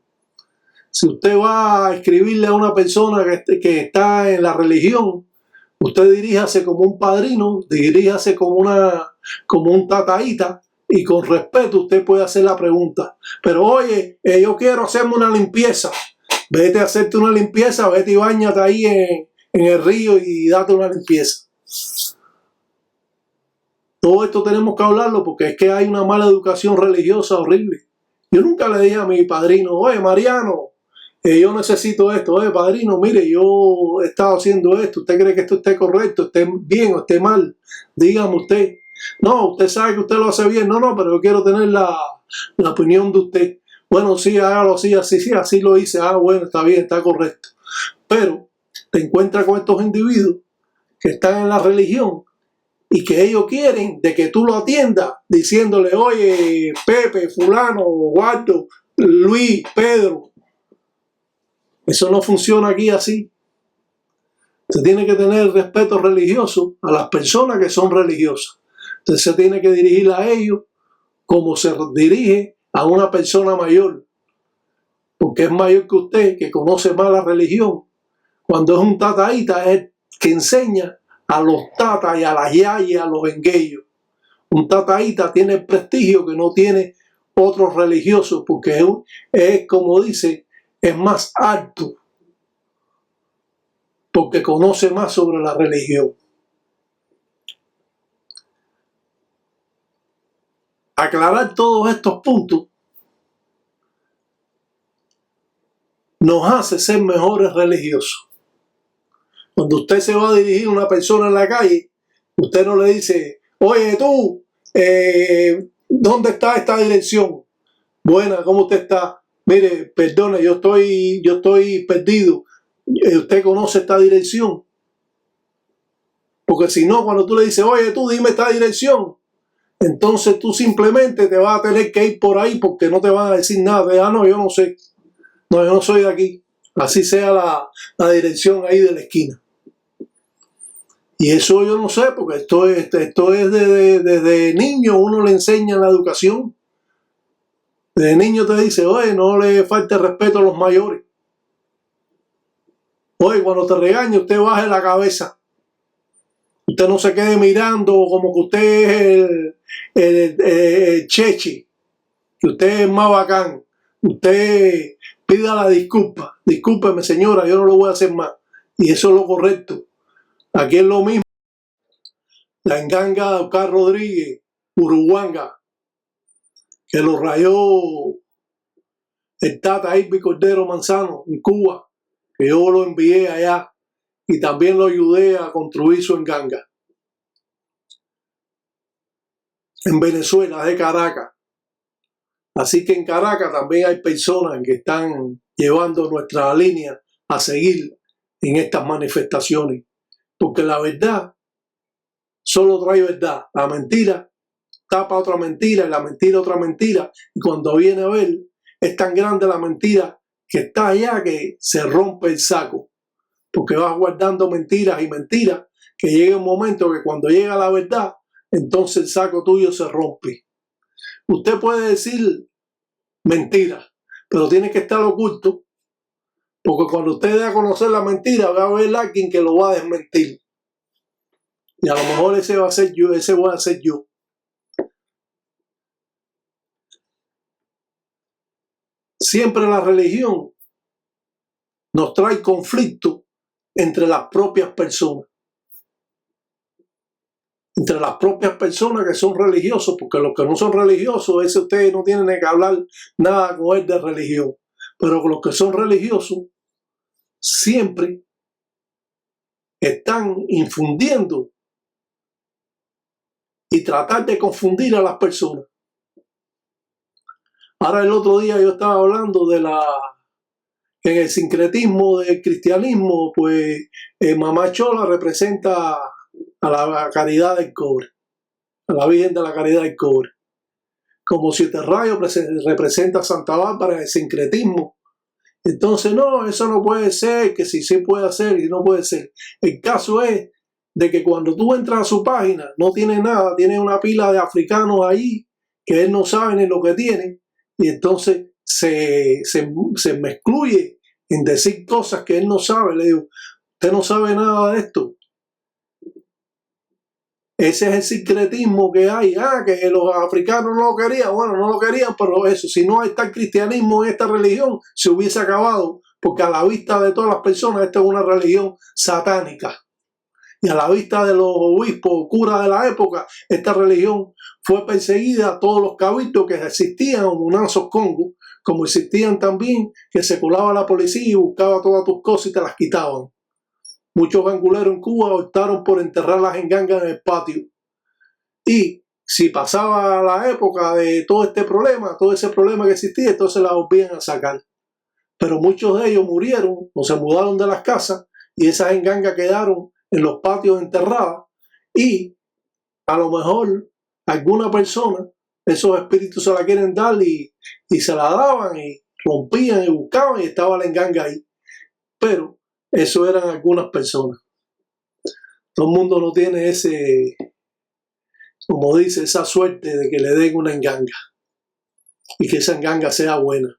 S1: Si usted va a escribirle a una persona que está en la religión, usted diríjase como un padrino, diríjase como un tataíta, y con respeto usted puede hacer la pregunta. Pero oye, yo quiero hacerme una limpieza. Vete a hacerte una limpieza, vete y báñate ahí en el río y date una limpieza. Todo esto tenemos que hablarlo porque es que hay una mala educación religiosa horrible. Yo nunca le dije a mi padrino, oye Mariano, yo necesito esto, oye padrino, mire, yo he estado haciendo esto, ¿usted cree que esto esté correcto, esté bien o esté mal? Dígame usted. No, usted sabe que usted lo hace bien. No, pero yo quiero tener la opinión de usted. Bueno, sí, hágalo así, así lo hice. Ah, bueno, está bien, está correcto. Pero te encuentras con estos individuos que están en la religión y que ellos quieren de que tú lo atiendas diciéndole, oye, Pepe, fulano, Guardo, Luis, Pedro. Eso no funciona aquí así. Se tiene que tener respeto religioso a las personas que son religiosas. Entonces se tiene que dirigir a ellos como se dirige a una persona mayor. Porque es mayor que usted, que conoce más la religión. Cuando es un tataíta, es el que enseña a los tatas y a las yayas y a los engueyos. Un tataíta tiene el prestigio que no tiene otros religiosos, porque es como dice, es más alto, porque conoce más sobre la religión. Aclarar todos estos puntos nos hace ser mejores religiosos. Cuando usted se va a dirigir a una persona en la calle, usted no le dice, oye tú, ¿dónde está esta dirección? Buena, ¿cómo usted está? Mire, perdone, yo estoy perdido. ¿Usted conoce esta dirección? Porque si no, cuando tú le dices, oye tú, dime esta dirección, entonces tú simplemente te vas a tener que ir por ahí porque no te van a decir nada. No, yo no sé. No, yo no soy de aquí. Así sea la dirección ahí de la esquina. Y eso yo no sé, porque esto es desde niño uno le enseña la educación. Desde niño te dice, oye, no le falte respeto a los mayores. Oye, cuando te regañe, usted baje la cabeza. Usted no se quede mirando como que usted es el cheche, que usted es más bacán. Usted pida la disculpa. Discúlpeme, señora, yo no lo voy a hacer más. Y eso es lo correcto. Aquí es lo mismo. La enganga de Oscar Rodríguez, Uruguanga, que lo rayó el Tata Irving Cordero Manzano en Cuba, que yo lo envié allá y también lo ayudé a construir su enganga. En Venezuela, de Caracas. Así que en Caracas también hay personas que están llevando nuestra línea a seguir en estas manifestaciones. Porque la verdad solo trae verdad. La mentira tapa otra mentira y la mentira otra mentira. Y cuando viene a ver, es tan grande la mentira que está allá que se rompe el saco. Porque vas guardando mentiras y mentiras que llega un momento que cuando llega la verdad, entonces el saco tuyo se rompe. Usted puede decir mentiras, pero tiene que estar oculto, porque cuando usted dé a conocer la mentira, va a haber alguien que lo va a desmentir. Y a lo mejor ese va a ser yo, ese voy a ser yo. Siempre la religión nos trae conflicto entre las propias personas. Entre las propias personas que son religiosos, porque los que no son religiosos, ese ustedes no tienen que hablar nada con él de religión. Pero los que son religiosos siempre están infundiendo y tratar de confundir a las personas. Ahora el otro día yo estaba hablando de en el sincretismo del cristianismo, pues Mamá Chola representa a la Caridad del Cobre, a la Virgen de la Caridad del Cobre. Como Siete Rayos representa a Santa Bárbara en el sincretismo. Entonces, no, eso no puede ser, que sí puede ser y no puede ser. El caso es de que cuando tú entras a su página, no tiene nada, tiene una pila de africanos ahí que él no sabe ni lo que tiene, y entonces se me excluye en decir cosas que él no sabe. Le digo, usted no sabe nada de esto. Ese es el secretismo que hay. Que los africanos no lo querían. Bueno, no lo querían, pero eso, si no está el cristianismo en esta religión, se hubiese acabado, porque a la vista de todas las personas, esta es una religión satánica. Y a la vista de los obispos o curas de la época, esta religión fue perseguida a todos los cabildos que existían en Munanzos Congo, como existían también que se colaba la policía y buscaba todas tus cosas y te las quitaban. Muchos ganguleros en Cuba optaron por enterrar las engangas en el patio. Y si pasaba la época de todo este problema, todo ese problema que existía, entonces las volvían a sacar. Pero muchos de ellos murieron o se mudaron de las casas y esas engangas quedaron en los patios enterradas, y a lo mejor alguna persona, esos espíritus se la quieren dar y se la daban y rompían y buscaban y estaba la enganga ahí. Pero eso eran algunas personas. Todo el mundo no tiene ese, como dice, esa suerte de que le den una enganga y que esa enganga sea buena.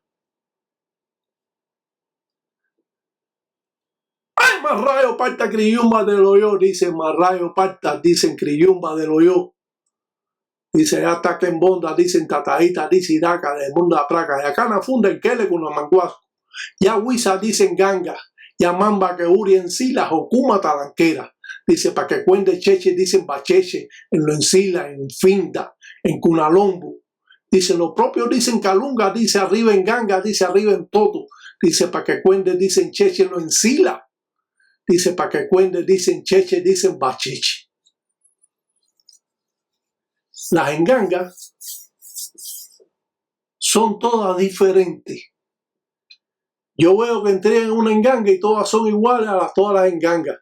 S1: ¡Ay, Marrayo parta criyumba de loyo! Dice Marrayo parta, dicen criyumba de loyo. Dice hasta que en bonda, dicen tataíta, dice iraca, de munda praca. Y acá na funda en kele con la manguasco. Ya huisa dicen ganga. Ya mamba que uri en sila, jocuma talanquera. Dice pa' que cuente cheche, dicen bacheche, en lo encila, en finda, en cunalombo. Dice lo propio, dicen calunga, dice arriba en ganga, dice arriba en toto. Dice pa' que cuente, dicen cheche, en lo encila. Dice pa' que cuente, dicen cheche, dicen bacheche. Las engangas son todas diferentes. Yo veo que entré en una enganga y todas son iguales a todas las engangas.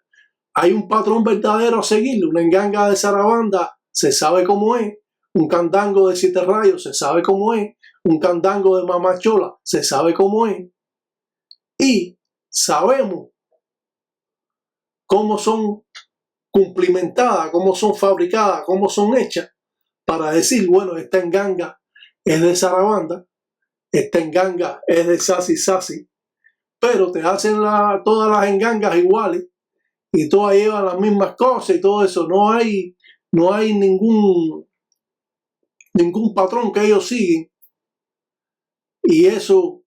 S1: Hay un patrón verdadero a seguir. Una enganga de zarabanda se sabe cómo es. Un candango de 7 rayos se sabe cómo es. Un candango de mamachola se sabe cómo es. Y sabemos cómo son cumplimentadas, cómo son fabricadas, cómo son hechas, para decir, bueno, esta enganga es de zarabanda, esta enganga es de sasi, pero te hacen todas las engangas iguales y todas llevan las mismas cosas y todo eso. No hay ningún patrón que ellos siguen, y eso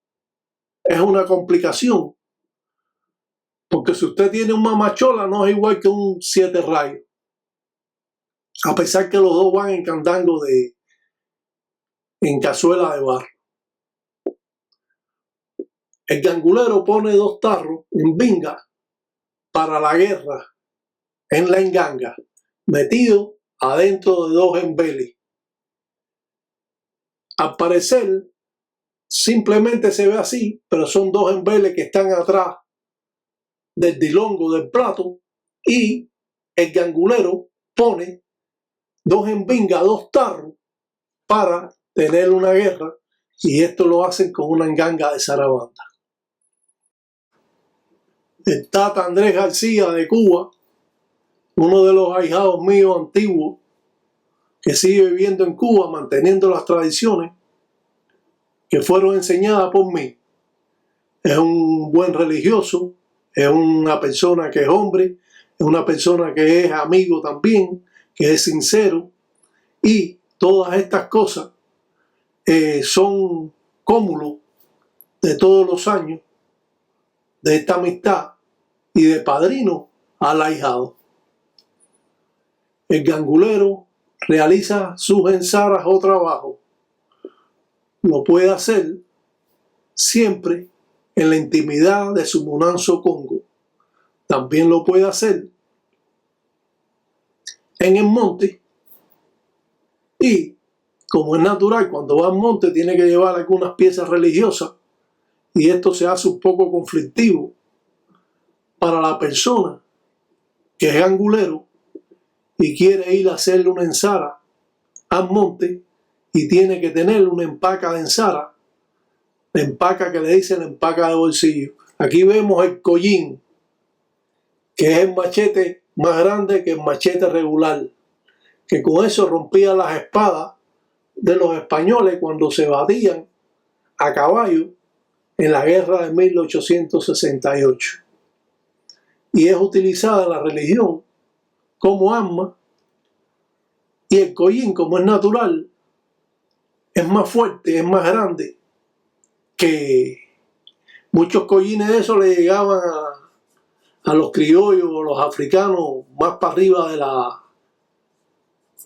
S1: es una complicación, porque si usted tiene un mamachola no es igual que un 7 rayos, a pesar que los dos van en candango en cazuela de barro. El gangulero pone 2 tarros en vinga para la guerra en la enganga, metido adentro de 2 embeles. Al parecer simplemente se ve así, pero son 2 embeles que están atrás del dilongo del plato, y el gangulero pone 2 en vinga, 2 tarros para tener una guerra, y esto lo hacen con una enganga de zarabanda. El Tata Andrés García de Cuba, uno de los ahijados míos antiguos, que sigue viviendo en Cuba, manteniendo las tradiciones que fueron enseñadas por mí. Es un buen religioso, es una persona que es hombre, es una persona que es amigo también, que es sincero, y todas estas cosas son cúmulo de todos los años de esta amistad y de padrino al ahijado. El gangulero realiza sus ensaras o trabajo. Lo puede hacer siempre en la intimidad de su Munanzo Congo. También lo puede hacer en el monte, y como es natural, cuando va al monte tiene que llevar algunas piezas religiosas, y esto se hace un poco conflictivo para la persona que es gangulero y quiere ir a hacerle una ensara al monte, y tiene que tener una empaca de ensara, la empaca que le dicen la empaca de bolsillo. Aquí vemos el collín, que es el machete más grande que el machete regular, que con eso rompía las espadas de los españoles cuando se batían a caballo en la guerra de 1868. Y es utilizada en la religión como arma Y el collín, como es natural, es más fuerte, es más grande, que muchos collines de eso le llegaban a los criollos o los africanos más para arriba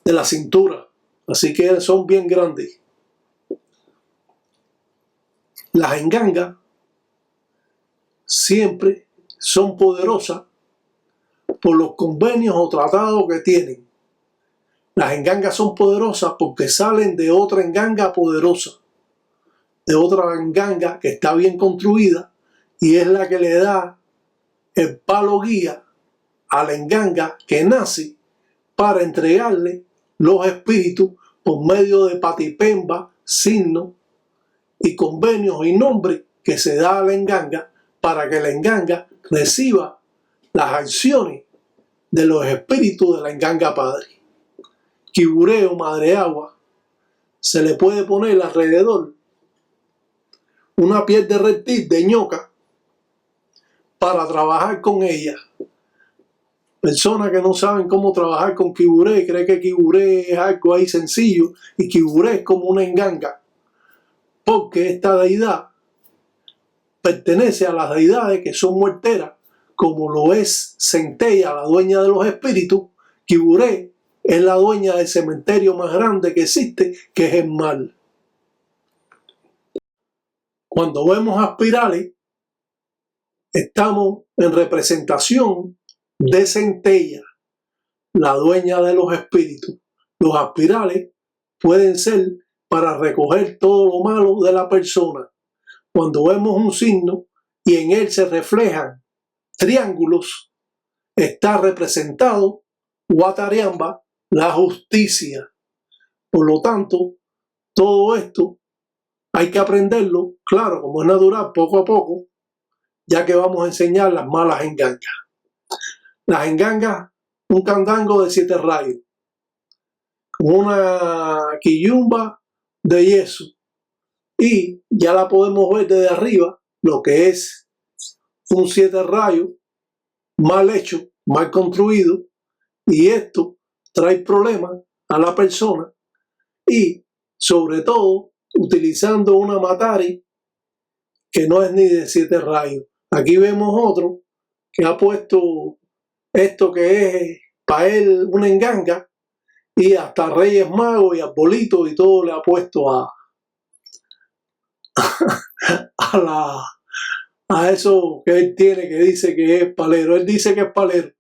S1: de la cintura. Así que son bien grandes. Las engangas siempre son poderosas por los convenios o tratados que tienen. Las engangas son poderosas porque salen de otra enganga poderosa, de otra enganga que está bien construida, y es la que le da el palo guía a la enganga que nace para entregarle los espíritus por medio de patipemba, signos y convenios y nombres que se da a la enganga para que la enganga reciba las acciones de los espíritus de la enganga padre. Quibureo, madre agua, se le puede poner alrededor una piel de reptil de ñoca para trabajar con ella. Personas que no saben cómo trabajar con quiburé, creen que quiburé es algo ahí sencillo, y quiburé es como una enganga, porque esta deidad pertenece a las deidades que son muerteras, como lo es Centella, la dueña de los espíritus. Quiburé es la dueña del cementerio más grande que existe, que es el mal. Cuando vemos aspirales, estamos en representación de Centella, la dueña de los espíritus. Los aspirales pueden ser para recoger todo lo malo de la persona. Cuando vemos un signo y en él se reflejan triángulos, está representado Guatariamba, la justicia. Por lo tanto, todo esto hay que aprenderlo, claro, como es natural, poco a poco, ya que vamos a enseñar las malas engangas. Las engangas, un candango de 7 rayos, una quillumba de yeso, y ya la podemos ver desde arriba, lo que es un 7 rayos mal hecho, mal construido, y esto trae problemas a la persona, y sobre todo utilizando una matari que no es ni de 7 rayos. Aquí vemos otro que ha puesto esto que es para él una enganga, y hasta Reyes Magos y arbolitos y todo le ha puesto a eso que él tiene, que dice que es palero. Él dice que es palero.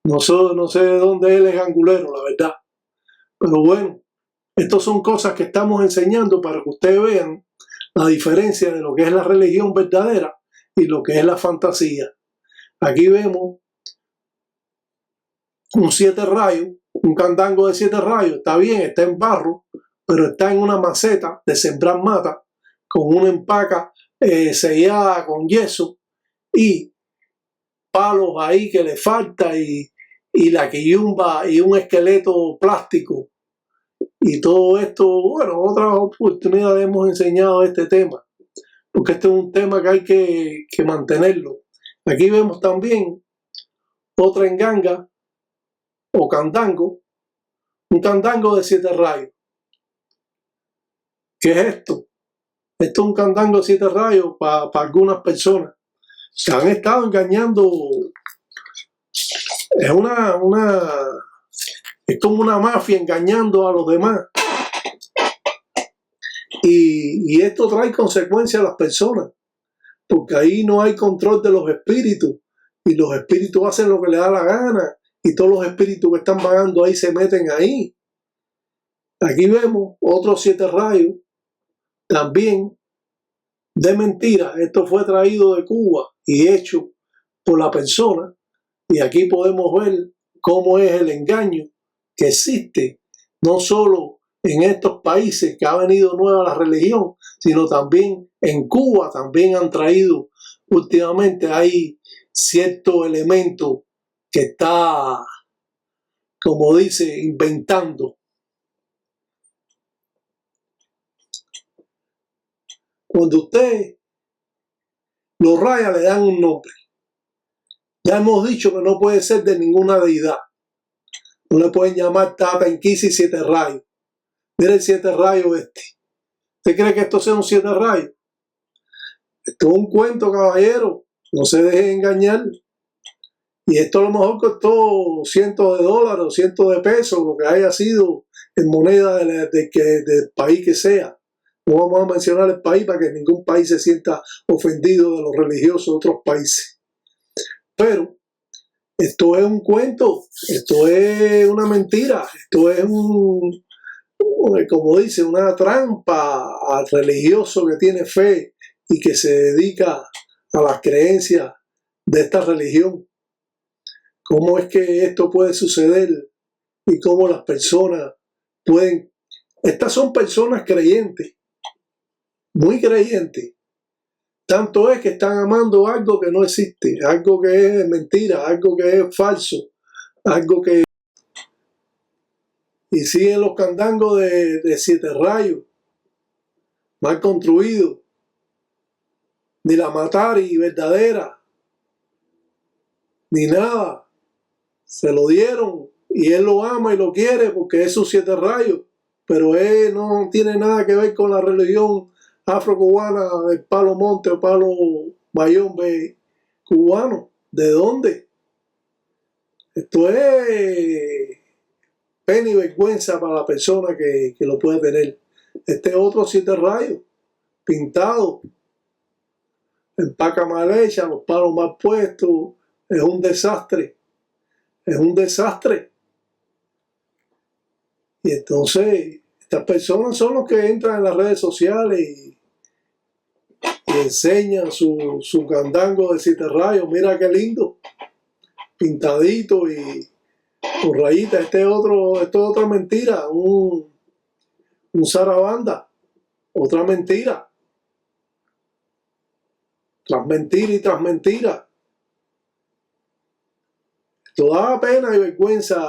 S1: No sé de dónde él es angulero, la verdad. Pero bueno, estas son cosas que estamos enseñando para que ustedes vean la diferencia de lo que es la religión verdadera y lo que es la fantasía. Aquí vemos un 7 rayos, un candango de 7 rayos. Está bien, está en barro, pero está en una maceta de sembrar mata, con una empaca sellada con yeso y palos ahí que le falta, y la quillumba y un esqueleto plástico. Y todo esto, bueno, otras oportunidades hemos enseñado este tema, porque este es un tema que hay que mantenerlo. Aquí vemos también otra enganga o candango, un candango de 7 rayos. ¿Qué es esto? Esto es un candango de 7 rayos para algunas personas que han estado engañando. Es es como una mafia engañando a los demás. Y esto trae consecuencias a las personas, porque ahí no hay control de los espíritus, y los espíritus hacen lo que les da la gana, y todos los espíritus que están vagando ahí se meten ahí. Aquí vemos otros 7 rayos, también de mentira. Esto fue traído de Cuba y hecho por la persona, y aquí podemos ver cómo es el engaño que existe, no solo en estos países que ha venido nueva la religión, sino también en Cuba. También han traído últimamente, hay cierto elemento que está, como dice, inventando. Cuando usted lo raya, le dan un nombre. Ya hemos dicho que no puede ser de ninguna deidad. No le pueden llamar Tata Inquisi 7 rayos. Mira el 7 rayos este. ¿Usted cree que esto sea un 7 rayos? Esto es un cuento, caballero. No se dejen engañar. Y esto a lo mejor costó cientos de dólares o cientos de pesos, lo que haya sido en moneda del país que sea. No vamos a mencionar el país para que ningún país se sienta ofendido de los religiosos de otros países. Pero esto es un cuento, esto es una mentira, esto es como dice, una trampa al religioso que tiene fe y que se dedica a las creencias de esta religión. ¿Cómo es que esto puede suceder y cómo las personas pueden? Estas son personas creyentes, muy creyentes. Tanto es que están amando algo que no existe, algo que es mentira, algo que es falso, algo que... Y siguen los candangos de 7 rayos, mal construidos, ni la Matari verdadera, ni nada. Se lo dieron y él lo ama y lo quiere porque es sus 7 rayos, pero él no tiene nada que ver con la religión afro-cubana del Palo Monte o Palo Mayombe cubano. ¿De dónde? Esto es pena y vergüenza para la persona que lo puede tener. Este otro 7 rayos, pintado, empaca mal hecha, los palos mal puestos, es un desastre. Es un desastre. Y entonces, estas personas son los que entran en las redes sociales y enseñan su candango de 7 rayos. Mira qué lindo, pintadito y con rayitas. Esto es otra mentira, un zarabanda, otra mentira. Tras mentira y tras mentira. Esto da pena y vergüenza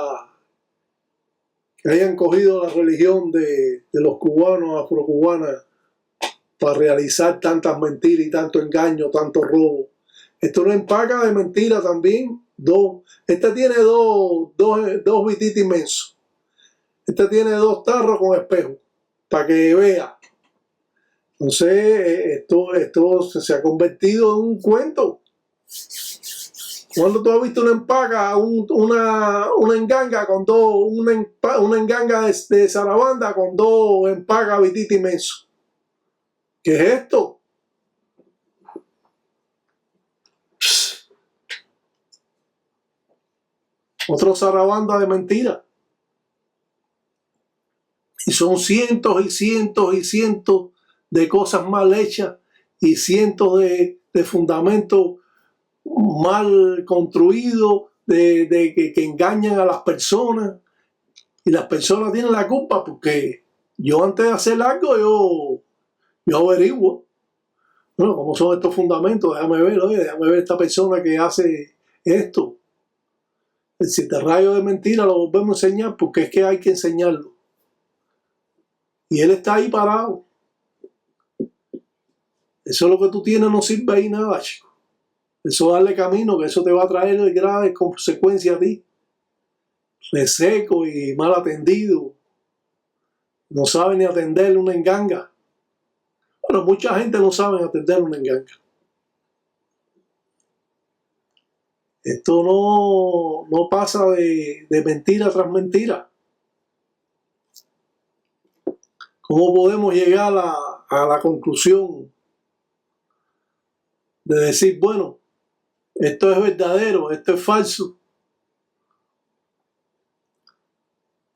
S1: que hayan cogido la religión de los cubanos, afrocubanas, para realizar tantas mentiras y tanto engaño, tanto robo. Esto no empaca de mentira también. Este tiene dos bititas inmensos. Este tiene 2 tarros con espejo, para que vea. Entonces, esto se ha convertido en un cuento. ¿Cuándo tú has visto una empaca, una enganga con una enganga de zarabanda con 2 empacas bititas inmensos? ¿Qué es esto? Otro zarabanda de mentira. Y son cientos y cientos y cientos de cosas mal hechas y cientos de fundamentos mal construidos, que engañan a las personas. Y las personas tienen la culpa porque yo antes de hacer algo, yo averiguo. Bueno, ¿cómo son estos fundamentos? Déjame ver, oye, déjame ver esta persona que hace esto. El 7 rayos de mentira lo volvemos a enseñar porque es que hay que enseñarlo. Y él está ahí parado. Eso es lo que tú tienes, no sirve ahí nada, chico. Eso darle camino, que eso te va a traer graves consecuencias a ti. Reseco y mal atendido. No sabe ni atender una enganga. Bueno, mucha gente no sabe atender una enganga. Esto no pasa de mentira tras mentira. ¿Cómo podemos llegar a la conclusión de decir, bueno, esto es verdadero, esto es falso?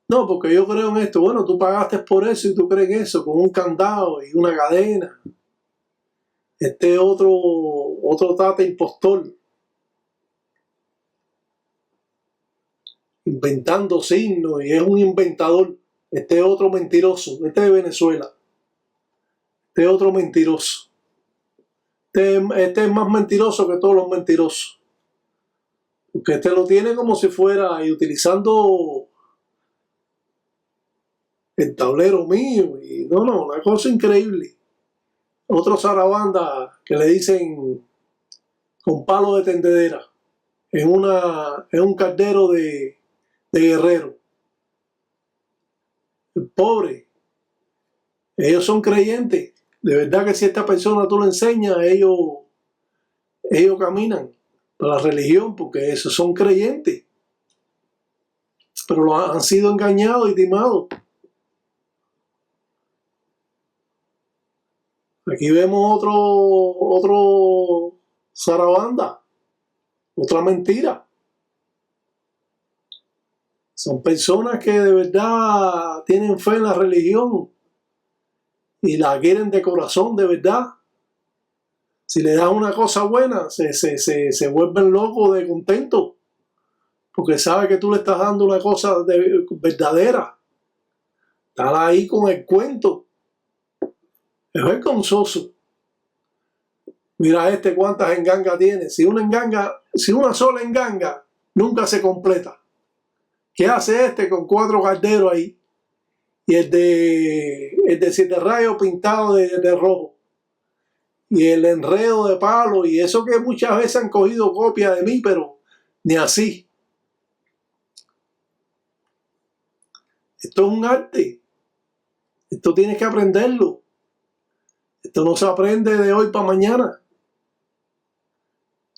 S1: No, porque yo creo en esto. Bueno, tú pagaste por eso y tú crees en eso, con un candado y una cadena. Este otro Tata impostor, inventando signos y es un inventador. Este otro mentiroso, este de Venezuela. Este otro mentiroso. Este es más mentiroso que todos los mentirosos. Porque este lo tiene como si fuera y utilizando el tablero mío. Y no, una cosa increíble. Otro zarabanda que le dicen con palo de tendedera en un caldero de de Guerrero. El pobre. Ellos son creyentes. De verdad que si esta persona tú le enseñas, ellos caminan para la religión porque esos son creyentes. Pero han sido engañados y timados. Aquí vemos otro zarabanda, otra mentira. Son personas que de verdad tienen fe en la religión y la quieren de corazón, de verdad. Si le das una cosa buena, se vuelven locos de contento, porque sabe que tú le estás dando una cosa verdadera. Están ahí con el cuento. Es vergonzoso. Mira cuántas engangas tiene. Si una sola enganga, nunca se completa. ¿Qué hace con 4 calderos ahí? Y el de 7 rayos pintado de rojo. Y el enredo de palo. Y eso que muchas veces han cogido copia de mí, pero ni así. Esto es un arte. Esto tienes que aprenderlo. Esto no se aprende de hoy para mañana.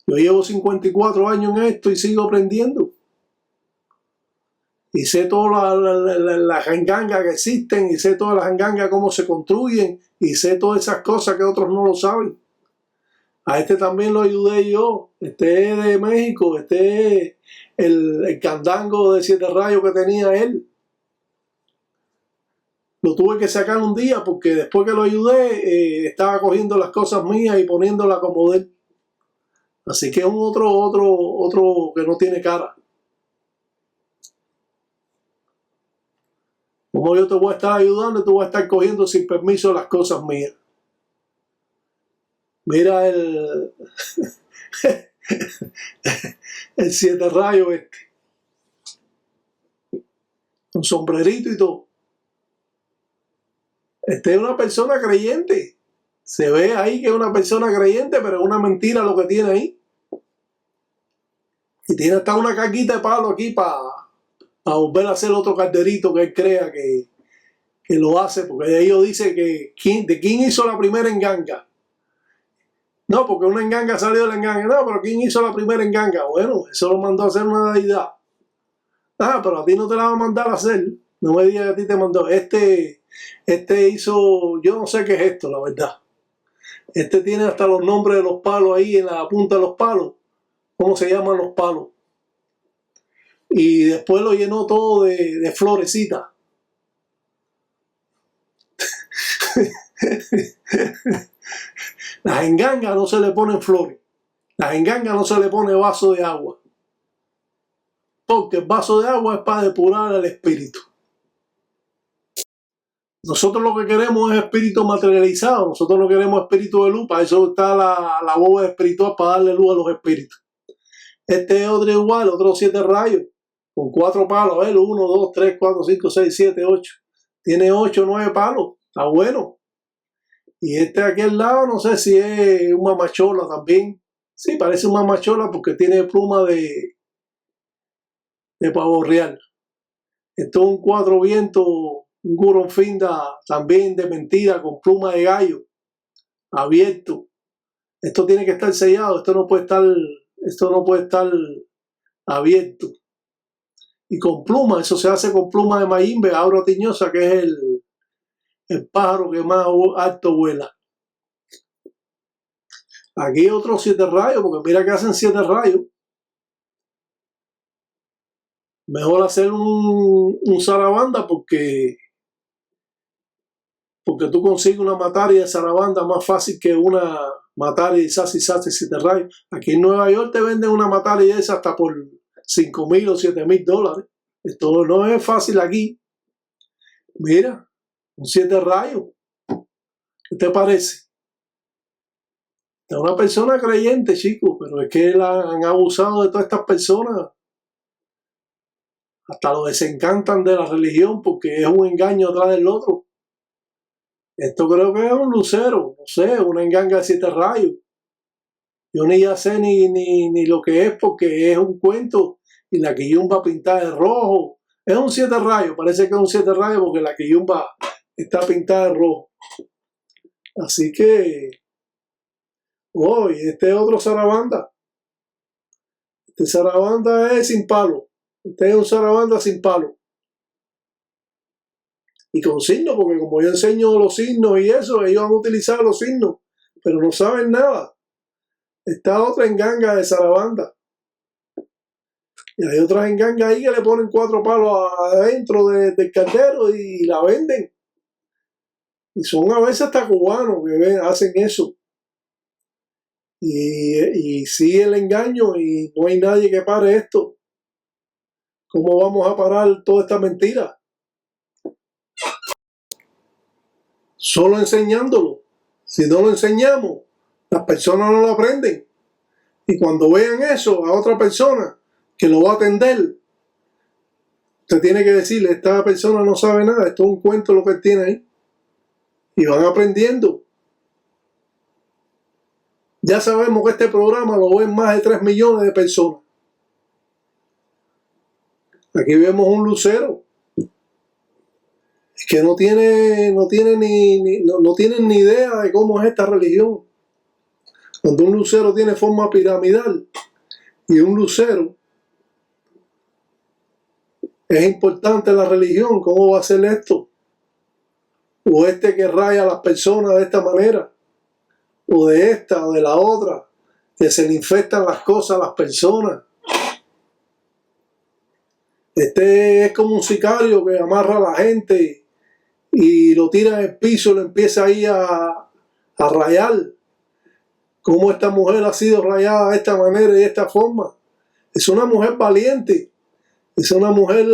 S1: Yo llevo 54 años en esto y sigo aprendiendo. Y sé todas las engangas que existen, y sé todas las engangas cómo se construyen, y sé todas esas cosas que otros no lo saben. A también lo ayudé yo. Es de México, es el candango de 7 rayos que tenía él. Lo tuve que sacar un día porque después que lo ayudé, estaba cogiendo las cosas mías y poniéndolas como de él. Así que es un otro que no tiene cara. Como yo te voy a estar ayudando y tú vas a estar cogiendo sin permiso las cosas mías. Mira el 7 rayos con sombrerito y todo. Es una persona creyente. Se ve ahí que es una persona creyente, pero es una mentira lo que tiene ahí. Y tiene hasta una caquita de palo aquí para volver a hacer otro calderito que él crea que lo hace, porque ellos dicen que ¿de quién hizo la primera enganga? No, porque una enganga salió de la enganga. No, pero ¿quién hizo la primera enganga? Bueno, eso lo mandó a hacer una deidad. Ah, pero a ti no te la va a mandar a hacer. No me digas que a ti te mandó. Este hizo, yo no sé qué es esto, la verdad. Tiene hasta los nombres de los palos ahí en la punta de los palos. ¿Cómo se llaman los palos? Y después lo llenó todo de florecitas. Las engangas no se le ponen flores. Las engangas no se le pone vaso de agua. Porque el vaso de agua es para depurar el espíritu. Nosotros lo que queremos es espíritu materializado. Nosotros no queremos espíritu de luz. Para eso está la bóveda espiritual, para darle luz a los espíritus. Es otro igual, otro 7 rayos. Con 4 palos. A ver, 1, 2, 3, 4, 5, 6, 7, 8. Tiene 8, 9 palos. Está bueno. Y aquí al lado, no sé si es una machola también. Sí, parece una machola porque tiene pluma de pavo real. Esto es un 4 vientos, un Goronfinda también de mentira con pluma de gallo, abierto. Esto tiene que estar sellado, esto no puede estar abierto. Y con pluma, eso se hace con pluma de mayimbe, aura tiñosa, que es el pájaro que más alto vuela. Aquí otros 7 rayos, porque mira que hacen 7 rayos. Mejor hacer un zarabanda porque tú consigues una mataria de zarabanda más fácil que una mataria de sasi 7 rayos. Aquí en Nueva York te venden una mataria de esa hasta por $5,000 o $7,000. Esto no es fácil aquí. Mira, un 7 rayos. ¿Qué te parece? Es una persona creyente, chico, pero es que han abusado de todas estas personas. Hasta lo desencantan de la religión porque es un engaño atrás del otro. Esto creo que es un lucero, no sé, una enganga de 7 rayos. Yo ni ya sé ni lo que es porque es un cuento y la quillumba pintada de rojo. Es un 7 rayos, parece que es un 7 rayos porque la quillumba está pintada de rojo. Así que, y este es otro zarabanda. Este zarabanda es sin palo. Este es un zarabanda sin palo. Y con signos, porque como yo enseño los signos y eso, ellos han utilizado los signos, pero no saben nada. Está otra enganga de zarabanda. Y hay otras engangas ahí que le ponen 4 palos adentro del caldero y la venden. Y son a veces hasta cubanos que hacen eso. Y sigue el engaño y no hay nadie que pare esto. ¿Cómo vamos a parar toda esta mentira? Solo enseñándolo. Si no lo enseñamos, las personas no lo aprenden. Y cuando vean eso a otra persona que lo va a atender, usted tiene que decirle, esta persona no sabe nada, esto es un cuento lo que él tiene ahí. Y van aprendiendo. Ya sabemos que este programa lo ven más de 3 millones de personas. Aquí vemos un lucero que no tienen ni idea de cómo es esta religión. Cuando un lucero tiene forma piramidal y un lucero es importante en la religión, ¿cómo va a ser esto? O este que raya a las personas de esta manera, o de esta o de la otra, que se le infectan las cosas a las personas. Este es como un sicario que amarra a la gente y lo tira en el piso y lo empieza ahí a rayar. ¿Cómo esta mujer ha sido rayada de esta manera y de esta forma? Es una mujer valiente, es una mujer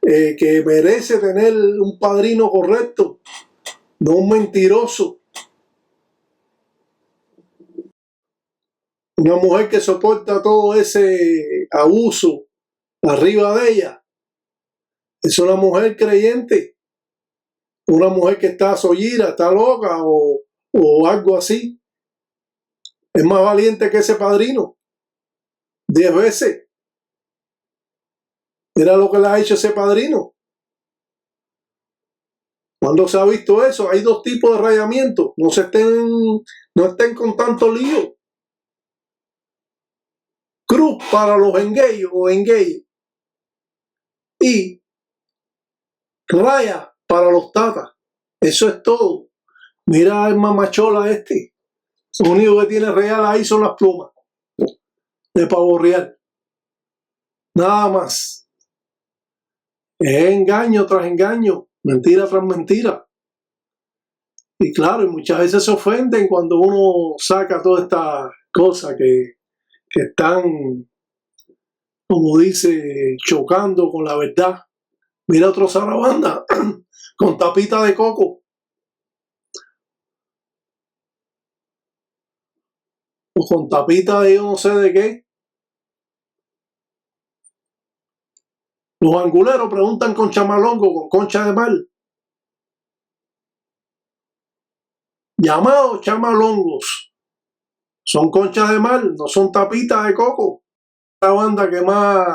S1: que merece tener un padrino correcto, no un mentiroso. Una mujer que soporta todo ese abuso arriba de ella. Es una mujer creyente, una mujer que está sollira, está loca o algo así. Es más valiente que ese padrino, 10 veces. Mira lo que le ha hecho ese padrino. ¿Cuándo se ha visto eso? Hay 2 tipos de rayamiento. No estén con tanto lío. Cruz para los engayos o engayos. Y raya para los tatas. Eso es todo. Mira el mamachola este. Lo único que tiene real ahí son las plumas de pavo real. Nada más. Es engaño tras engaño, mentira tras mentira. Y claro, y muchas veces se ofenden cuando uno saca todas estas cosas que están, como dice, chocando con la verdad. Mira otro zarabanda con tapita de coco. O con tapita de yo no sé de qué. Los anguleros preguntan con chamalongo, con concha de mar. Llamados chamalongos. Son conchas de mar, no son tapitas de coco. La banda que más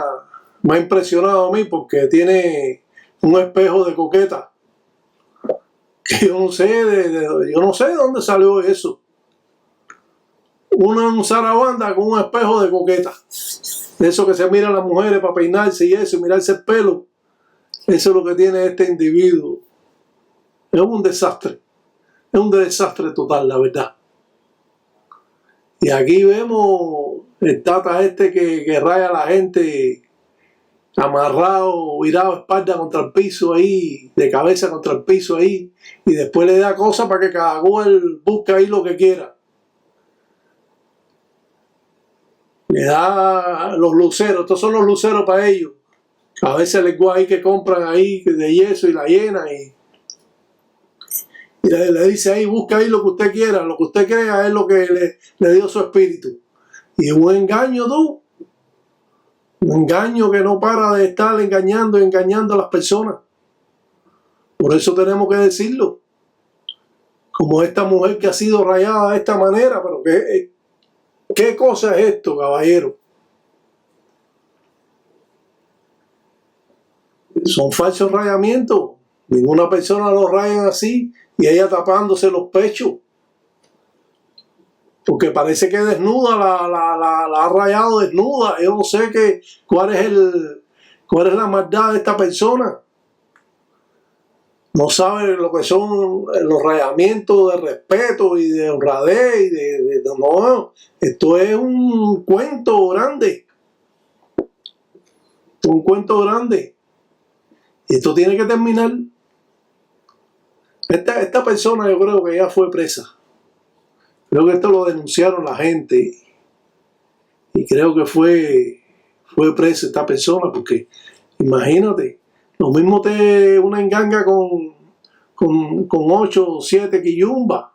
S1: me ha impresionado a mí porque tiene un espejo de coqueta. Que yo no sé de dónde salió eso. Una zarabanda con un espejo de coqueta. De eso que se miran las mujeres para peinarse y eso, y mirarse el pelo. Eso es lo que tiene este individuo. Es un desastre. Es un desastre total, la verdad. Y aquí vemos el tata este que raya a la gente amarrado, virado espalda contra el piso ahí, de cabeza contra el piso ahí, y después le da cosas para que cada cual busque ahí lo que quiera. Le da los luceros, estos son los luceros para ellos. A veces les guay que compran ahí de yeso y la llena y le dice ahí, busca ahí lo que usted quiera, lo que usted crea es lo que le dio su espíritu. Y es un engaño, tú. Un engaño que no para de estar engañando y engañando a las personas. Por eso tenemos que decirlo. Como esta mujer que ha sido rayada de esta manera, pero ¿qué cosa es esto, caballero? Son falsos rayamientos. Ninguna persona lo rayan así y ella tapándose los pechos. Porque parece que desnuda, la ha rayado desnuda. Yo no sé cuál es la maldad de esta persona. No sabe lo que son los rayamientos de respeto y de honradez. No, esto es un cuento grande. Un cuento grande. Y esto tiene que terminar. Esta persona yo creo que ya fue presa. Creo que esto lo denunciaron la gente. Y creo que fue presa esta persona. Porque imagínate, lo mismo una enganga con 8 o 7 quillumbas.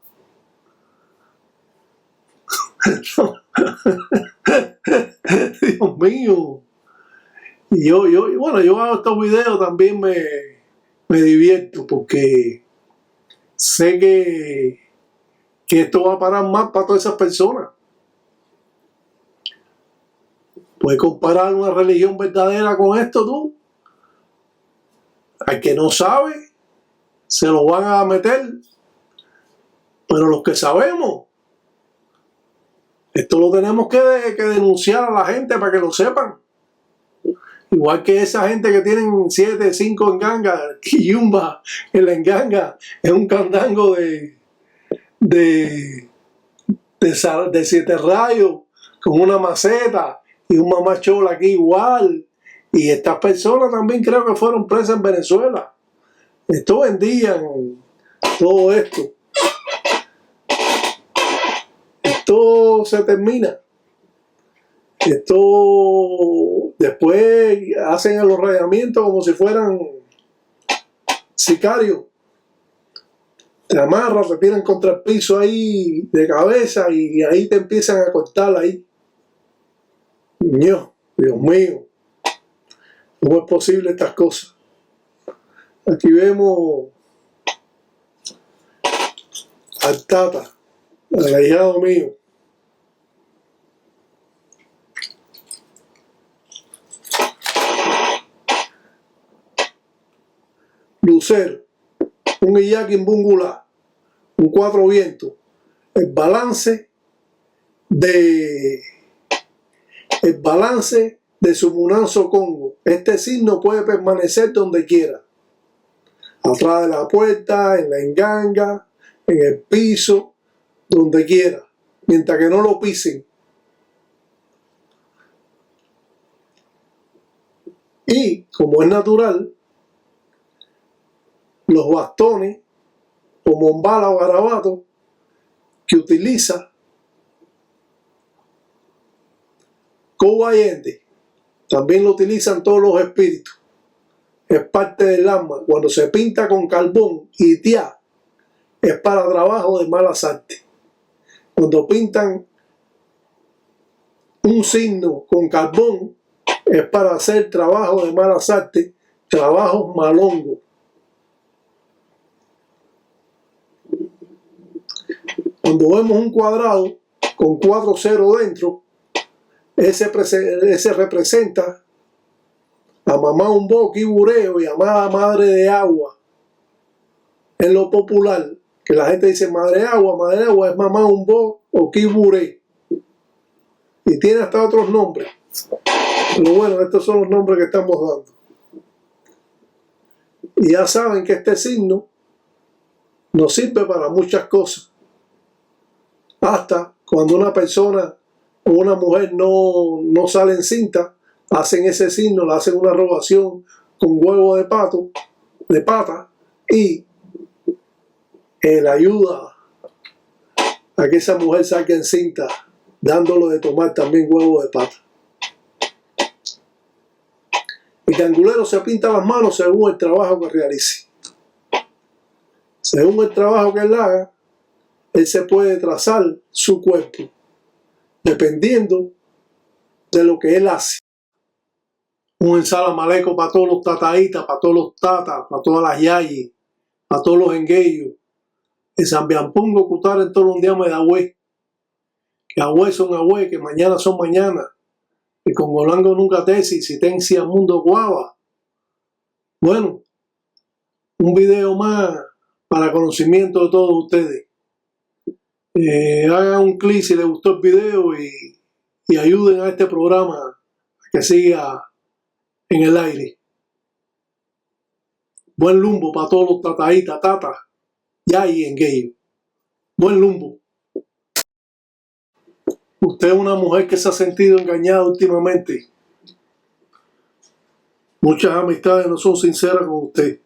S1: Dios mío. Y yo hago estos videos también me divierto porque sé que esto va a parar más para todas esas personas. ¿Puedes comparar una religión verdadera con esto tú? Al que no sabe, se lo van a meter. Pero los que sabemos, esto lo tenemos que denunciar a la gente para que lo sepan. Igual que esa gente que tienen 7, 5 engangas, quillumba en la enganga, es un candango de 7 rayos, con una maceta y un mamachola aquí igual. Y estas personas también creo que fueron presas en Venezuela. Esto vendían todo esto. Esto se termina. Esto después hacen los rayamientos como si fueran sicarios. Te amarran, te tiran contra el piso ahí de cabeza y ahí te empiezan a cortar ahí. Dios mío, ¿cómo es posible estas cosas? Aquí vemos al Tata, al ahijado mío. Lucero, un Iyakin Bungula, un 4 vientos, el balance de su Munanzo Congo. Este signo puede permanecer donde quiera, atrás de la puerta, en la enganga, en el piso, donde quiera, mientras que no lo pisen. Y como es natural, los bastones o mombala o garabato que utiliza Cobo Allende, también lo utilizan todos los espíritus. Es parte del alma. Cuando se pinta con carbón y tiá, es para trabajo de malas artes. Cuando pintan un signo con carbón, es para hacer trabajo de malas artes, trabajos malongos. Cuando vemos un cuadrado con 4 ceros dentro, ese representa a mamá un boqui bureo y a madre de agua. En lo popular, que la gente dice madre de agua es mamá un bo o kiburé. Y tiene hasta otros nombres. Pero bueno, estos son los nombres que estamos dando. Y ya saben que este signo nos sirve para muchas cosas. Hasta cuando una persona o una mujer no sale encinta, hacen ese signo, le hacen una robación con huevo de pata y él ayuda a que esa mujer salga encinta, dándole de tomar también huevo de pata. El cangulero se pinta las manos según el trabajo que realice. Según el trabajo que él haga, él se puede trazar su cuerpo, dependiendo de lo que él hace. Un ensalamaleco para todos los tataitas, para todos los tatas, para todas las yayis, para todos los engueyos. En San Biampungo, Cutar, en todos los días me da hue. Que agüe son agüe, que mañana son mañana. Que con Golango nunca tesis, si tencia mundo guava. Bueno, un video más para conocimiento de todos ustedes. Hagan un clic si les gustó el video y ayuden a este programa a que siga en el aire. Buen lumbo para todos los tataitas, tatas, ya y en gay. Buen lumbo. Usted es una mujer que se ha sentido engañada últimamente. Muchas amistades no son sinceras con usted.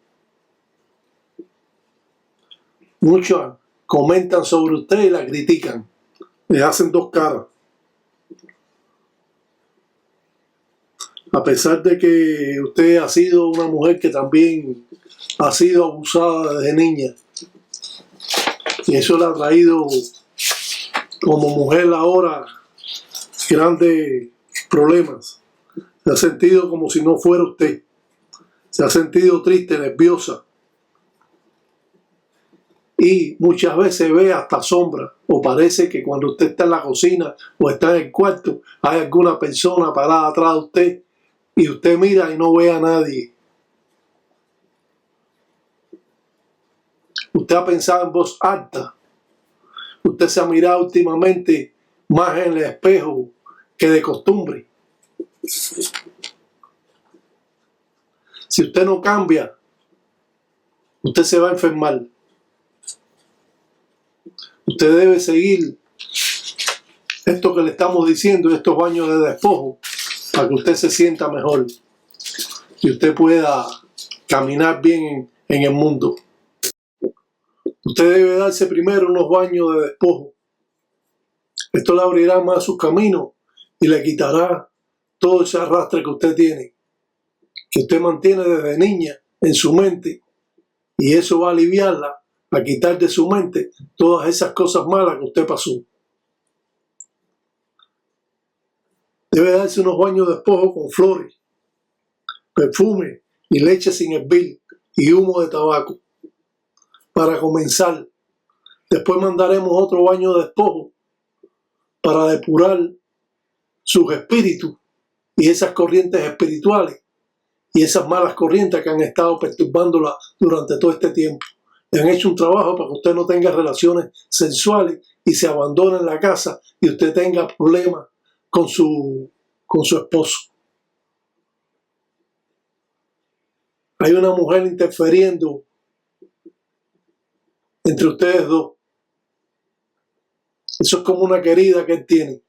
S1: Muchas comentan sobre usted y la critican. Le hacen dos caras. A pesar de que usted ha sido una mujer que también ha sido abusada desde niña. Y eso le ha traído como mujer ahora grandes problemas. Se ha sentido como si no fuera usted. Se ha sentido triste, nerviosa. Y muchas veces ve hasta sombra, o parece que cuando usted está en la cocina o está en el cuarto, hay alguna persona parada atrás de usted y usted mira y no ve a nadie. Usted ha pensado en voz alta. Usted se ha mirado últimamente más en el espejo que de costumbre. Si usted no cambia, usted se va a enfermar. Usted debe seguir esto que le estamos diciendo, estos baños de despojo, para que usted se sienta mejor y usted pueda caminar bien en el mundo. Usted debe darse primero unos baños de despojo. Esto le abrirá más sus caminos y le quitará todo ese arrastre que usted tiene, que usted mantiene desde niña en su mente, y eso va a aliviarla, a quitar de su mente todas esas cosas malas que usted pasó. Debe darse unos baños de despojo con flores, perfume y leche sin hervir y humo de tabaco. Para comenzar, después mandaremos otro baño de despojo para depurar sus espíritus y esas corrientes espirituales y esas malas corrientes que han estado perturbándola durante todo este tiempo. Le han hecho un trabajo para que usted no tenga relaciones sensuales y se abandone en la casa y usted tenga problemas con su esposo. Hay una mujer interfiriendo entre ustedes dos. Eso es como una querida que él tiene.